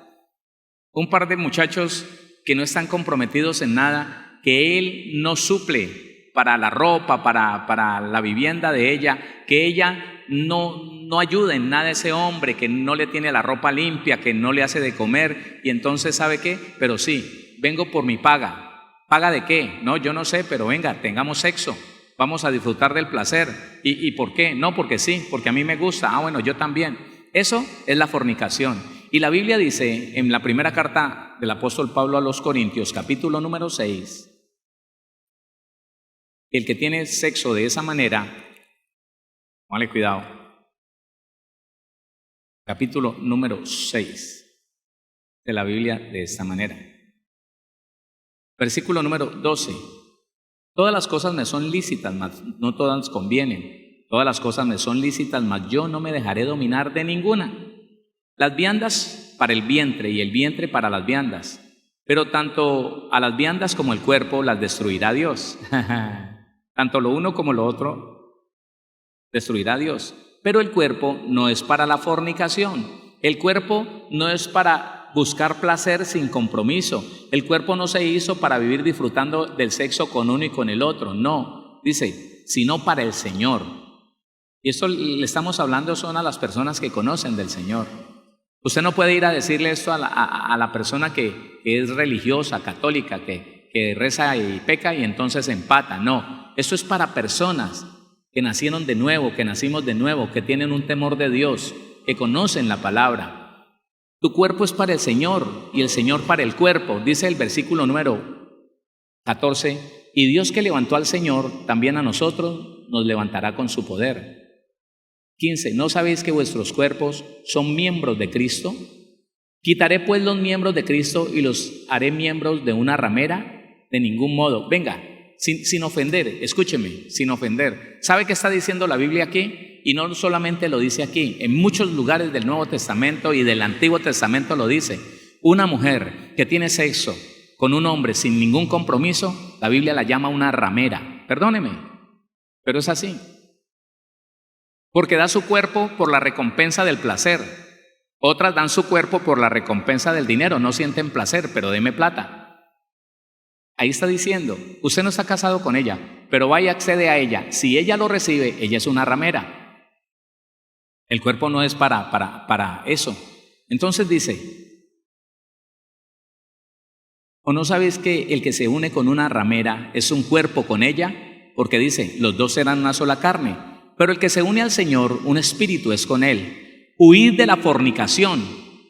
Un par de muchachos que no están comprometidos en nada, que él no suple para la ropa, para la vivienda de ella, que ella no ayuda en nada a ese hombre, que no le tiene la ropa limpia, que no le hace de comer, y entonces ¿sabe qué? Pero sí, vengo por mi paga. ¿Paga de qué? No, yo no sé, pero venga, tengamos sexo, vamos a disfrutar del placer. ¿Y por qué? No, porque sí, porque a mí me gusta. Ah, bueno, yo también. Eso es la fornicación. Y la Biblia dice en la primera carta del apóstol Pablo a los Corintios, capítulo número 6, el que tiene sexo de esa manera, póngale cuidado, capítulo número 6 de la Biblia de esta manera. Versículo número 12. Todas las cosas me son lícitas, mas no todas convienen. Todas las cosas me son lícitas, mas yo no me dejaré dominar de ninguna. Las viandas para el vientre y el vientre para las viandas, pero tanto a las viandas como el cuerpo las destruirá Dios. Tanto lo uno como lo otro destruirá Dios. Pero el cuerpo no es para la fornicación. El cuerpo no es para buscar placer sin compromiso. El cuerpo no se hizo para vivir disfrutando del sexo con uno y con el otro. No, dice, sino para el Señor. Y esto le estamos hablando son a las personas que conocen del Señor. Usted no puede ir a decirle esto a la persona que es religiosa, católica, que reza y peca y entonces empata. No, esto es para personas que nacieron de nuevo, que nacimos de nuevo, que tienen un temor de Dios, que conocen la palabra. Tu cuerpo es para el Señor y el Señor para el cuerpo, dice el versículo número 14, y Dios que levantó al Señor, también a nosotros nos levantará con su poder. 15. ¿No sabéis que vuestros cuerpos son miembros de Cristo? ¿Quitaré pues los miembros de Cristo y los haré miembros de una ramera? De ningún modo. Venga, sin ofender, escúcheme, sin ofender. ¿Sabe qué está diciendo la Biblia aquí? Y no solamente lo dice aquí, en muchos lugares del Nuevo Testamento y del Antiguo Testamento lo dice. Una mujer que tiene sexo con un hombre sin ningún compromiso, la Biblia la llama una ramera. Perdóneme, pero es así. Porque da su cuerpo por la recompensa del placer. Otras dan su cuerpo por la recompensa del dinero. No sienten placer, pero deme plata. Ahí está diciendo, usted no está casado con ella, pero vaya, accede a ella. Si ella lo recibe, ella es una ramera. El cuerpo no es para eso. Entonces dice, ¿o no sabéis que el que se une con una ramera es un cuerpo con ella? Porque dice, los dos serán una sola carne. Pero el que se une al Señor, un espíritu es con él. Huid de la fornicación.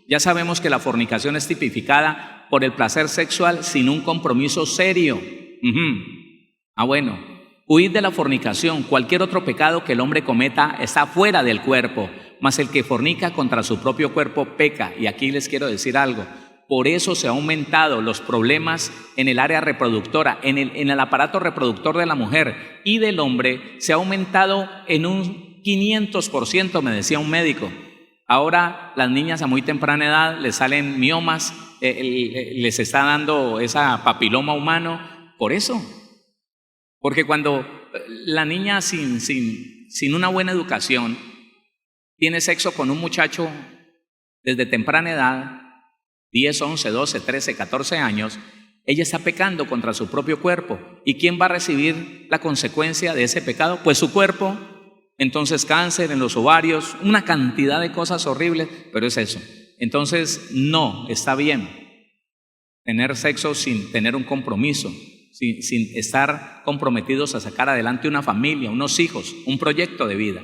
Ya sabemos que la fornicación es tipificada por el placer sexual sin un compromiso serio. Bueno. Huid de la fornicación. Cualquier otro pecado que el hombre cometa está fuera del cuerpo, mas el que fornica contra su propio cuerpo peca. Y aquí les quiero decir algo. Por eso se han aumentado los problemas en el área reproductora, en el aparato reproductor de la mujer y del hombre. Se ha aumentado en un 500%, me decía un médico. Ahora las niñas a muy temprana edad les salen miomas, les está dando esa papiloma humano. Por eso. Porque cuando la niña sin una buena educación tiene sexo con un muchacho desde temprana edad, 10, 11, 12, 13, 14 años, ella está pecando contra su propio cuerpo. ¿Y quién va a recibir la consecuencia de ese pecado? Pues su cuerpo. Entonces cáncer en los ovarios, una cantidad de cosas horribles, pero es eso. Entonces no está bien tener sexo sin tener un compromiso, sin estar comprometidos a sacar adelante una familia, unos hijos, un proyecto de vida.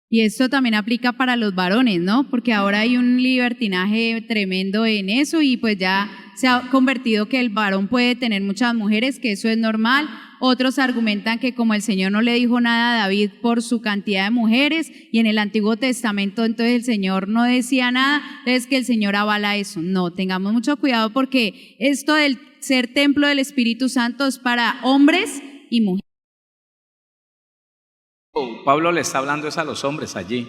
Y esto también aplica para los varones, ¿no? Porque ahora hay un libertinaje tremendo en eso y pues ya se ha convertido que el varón puede tener muchas mujeres, que eso es normal. Otros argumentan que como el Señor no le dijo nada a David por su cantidad de mujeres y en el Antiguo Testamento entonces el Señor no decía nada, es que el Señor avala eso. No, tengamos mucho cuidado porque esto del ser templo del Espíritu Santo es para hombres y mujeres. Pablo le está hablando es a los hombres allí.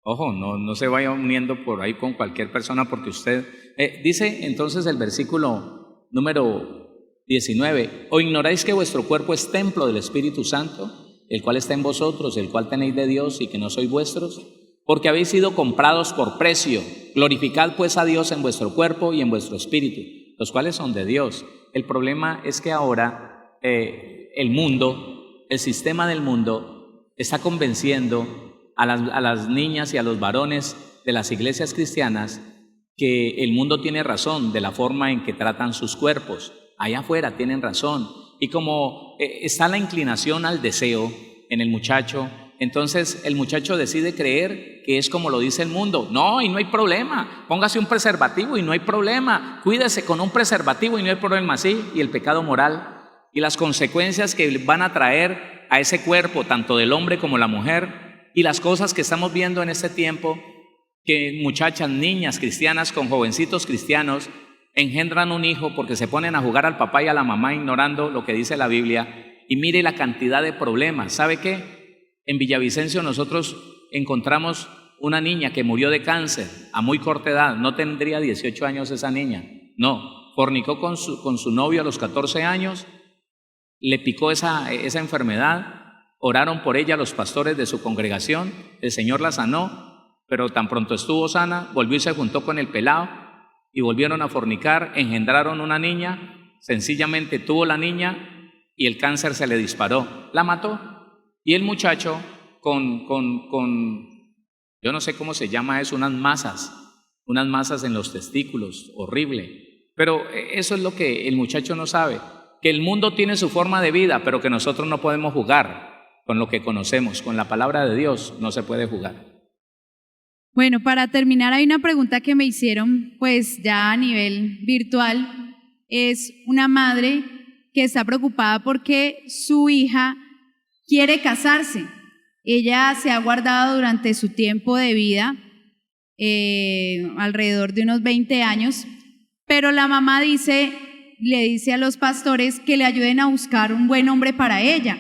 Ojo, no se vaya uniendo por ahí con cualquier persona porque usted... dice entonces el versículo número 19, ¿o ignoráis que vuestro cuerpo es templo del Espíritu Santo, el cual está en vosotros, el cual tenéis de Dios y que no sois vuestros? Porque habéis sido comprados por precio. Glorificad pues a Dios en vuestro cuerpo y en vuestro espíritu, los cuales son de Dios. El problema es que ahora el mundo, el sistema del mundo, está convenciendo a las niñas y a los varones de las iglesias cristianas que el mundo tiene razón de la forma en que tratan sus cuerpos. Allá afuera tienen razón. Y como está la inclinación al deseo en el muchacho, entonces el muchacho decide creer que es como lo dice el mundo. No, y no hay problema. Póngase un preservativo y no hay problema. Cuídese con un preservativo y no hay problema. Sí, y el pecado moral y las consecuencias que van a traer a ese cuerpo, tanto del hombre como la mujer, y las cosas que estamos viendo en este tiempo, que muchachas, niñas cristianas con jovencitos cristianos engendran un hijo porque se ponen a jugar al papá y a la mamá ignorando lo que dice la Biblia, y mire la cantidad de problemas. ¿Sabe qué? En Villavicencio nosotros encontramos una niña que murió de cáncer a muy corta edad, no tendría 18 años esa niña, no, fornicó con su novio a los 14 años, le picó esa enfermedad, oraron por ella los pastores de su congregación, el Señor la sanó, pero tan pronto estuvo sana, volvió y se juntó con el pelado y volvieron a fornicar, engendraron una niña, sencillamente tuvo la niña y el cáncer se le disparó, la mató. Y el muchacho con yo no sé cómo se llama eso, unas masas en los testículos, horrible. Pero eso es lo que el muchacho no sabe. Que el mundo tiene su forma de vida, pero que nosotros no podemos jugar con lo que conocemos, con la palabra de Dios no se puede jugar. Bueno, para terminar hay una pregunta que me hicieron pues ya a nivel virtual, es una madre que está preocupada porque su hija quiere casarse. Ella se ha guardado durante su tiempo de vida, alrededor de unos 20 años, pero la mamá le dice a los pastores que le ayuden a buscar un buen hombre para ella.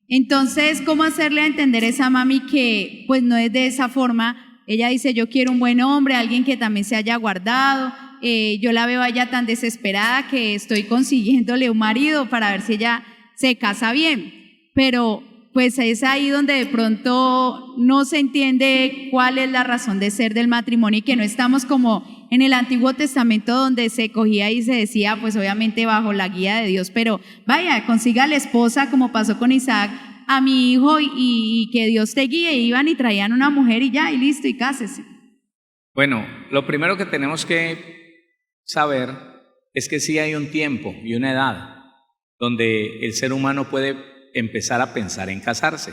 Entonces, ¿cómo hacerle a entender a esa mami que pues no es de esa forma? Ella dice, yo quiero un buen hombre, alguien que también se haya guardado. Yo la veo a ella tan desesperada que estoy consiguiéndole un marido para ver si ella se casa bien. Pero pues es ahí donde de pronto no se entiende cuál es la razón de ser del matrimonio y que no estamos como en el Antiguo Testamento donde se cogía y se decía, pues obviamente bajo la guía de Dios, pero vaya, consiga la esposa como pasó con Isaac, a mi hijo y que Dios te guíe. Iban y traían una mujer y ya, y listo, y cásese. Bueno, lo primero que tenemos que saber es que sí hay un tiempo y una edad donde el ser humano puede empezar a pensar en casarse.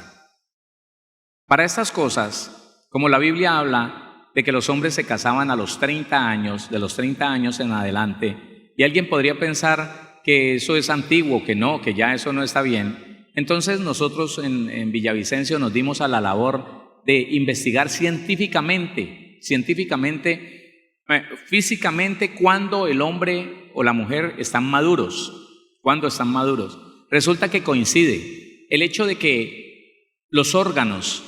Para estas cosas, como la Biblia habla de que los hombres se casaban a los 30 años, de los 30 años en adelante, y alguien podría pensar que eso es antiguo, que no, que ya eso no está bien. Entonces nosotros en Villavicencio nos dimos a la labor de investigar físicamente, cuándo el hombre o la mujer están maduros, cuándo están maduros. Resulta que coincide el hecho de que los órganos,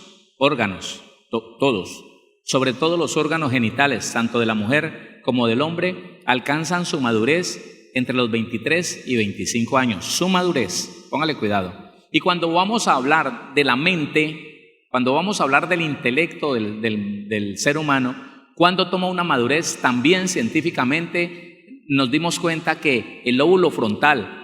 todos, sobre todo los órganos genitales, tanto de la mujer como del hombre, alcanzan su madurez entre los 23 y 25 años. Su madurez, póngale cuidado. Y cuando vamos a hablar de la mente, cuando vamos a hablar del intelecto del ser humano, cuando toma una madurez, también científicamente nos dimos cuenta que el lóbulo frontal,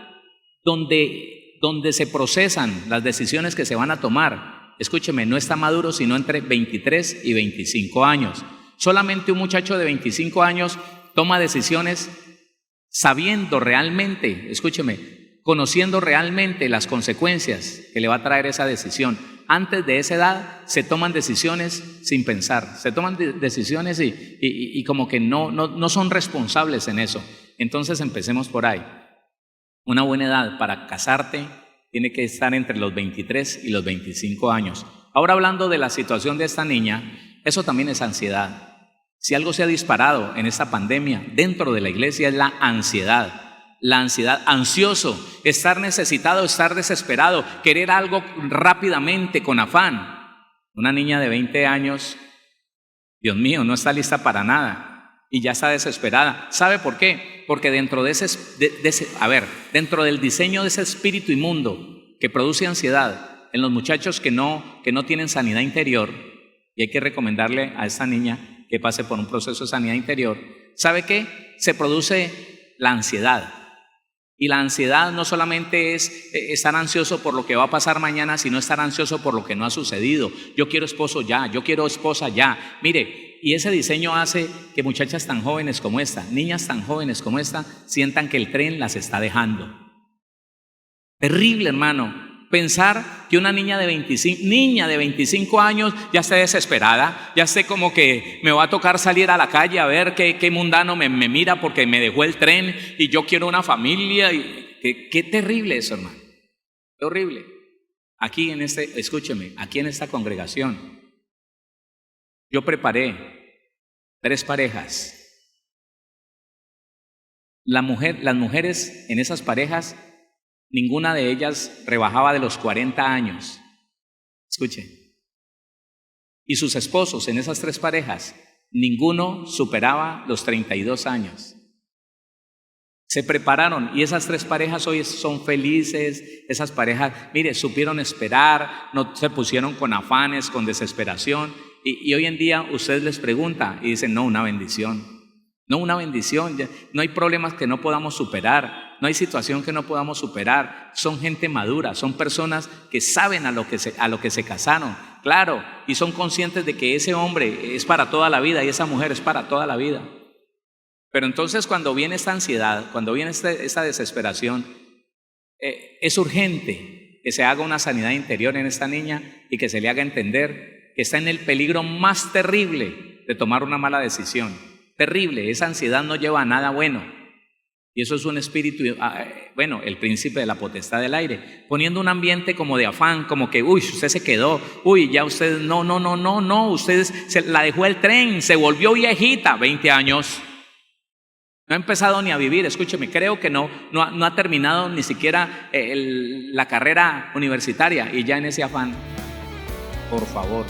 donde se procesan las decisiones que se van a tomar, escúcheme, no está maduro sino entre 23 y 25 años. Solamente un muchacho de 25 años toma decisiones sabiendo realmente, escúcheme, conociendo realmente las consecuencias que le va a traer esa decisión. Antes de esa edad se toman decisiones sin pensar, se toman decisiones y como que no son responsables en eso. Entonces empecemos por ahí. Una buena edad para casarte tiene que estar entre los 23 y los 25 años. Ahora, hablando de la situación de esta niña, eso también es ansiedad. Si algo se ha disparado en esta pandemia dentro de la iglesia es la ansiedad. La ansiedad, ansioso, estar necesitado, estar desesperado, querer algo rápidamente, con afán. Una niña de 20 años, Dios mío, no está lista para nada y ya está desesperada. ¿Sabe por qué? Porque dentro dentro del diseño de ese espíritu inmundo que produce ansiedad en los muchachos que no tienen sanidad interior, y hay que recomendarle a esta niña que pase por un proceso de sanidad interior, ¿sabe qué? Se produce la ansiedad. Y la ansiedad no solamente es estar ansioso por lo que va a pasar mañana, sino estar ansioso por lo que no ha sucedido. Yo quiero esposo ya, yo quiero esposa ya. Mire, y ese diseño hace que muchachas tan jóvenes como esta, niñas tan jóvenes como esta, sientan que el tren las está dejando. Terrible, hermano. Pensar que una niña de 25 años ya esté desesperada, ya esté como que me va a tocar salir a la calle a ver qué mundano me mira porque me dejó el tren y yo quiero una familia. Qué terrible eso, hermano. Qué horrible. Escúcheme, aquí en esta congregación, yo preparé 3 parejas. Las mujeres en esas parejas, ninguna de ellas rebajaba de los 40 años. Escuche. Y sus esposos en esas 3 parejas, ninguno superaba los 32 años. Se prepararon y esas 3 parejas hoy son felices. Esas parejas, mire, supieron esperar, no se pusieron con afanes, con desesperación. Y hoy en día usted les pregunta y dicen, no, una bendición. No, una bendición. No hay problemas que no podamos superar. No hay situación que no podamos superar. Son gente madura, son personas que saben a lo que se casaron, claro, y son conscientes de que ese hombre es para toda la vida y esa mujer es para toda la vida. Pero entonces cuando viene esta ansiedad, cuando viene esta desesperación, es urgente que se haga una sanidad interior en esta niña y que se le haga entender que está en el peligro más terrible de tomar una mala decisión. Terrible, esa ansiedad no lleva a nada bueno. Y eso es un espíritu, bueno, el príncipe de la potestad del aire, poniendo un ambiente como de afán, como que, uy, usted se quedó, uy, ya usted, no, usted se la dejó el tren, se volvió viejita, 20 años. No ha empezado ni a vivir, escúcheme, creo que no ha terminado ni siquiera la carrera universitaria y ya en ese afán, por favor.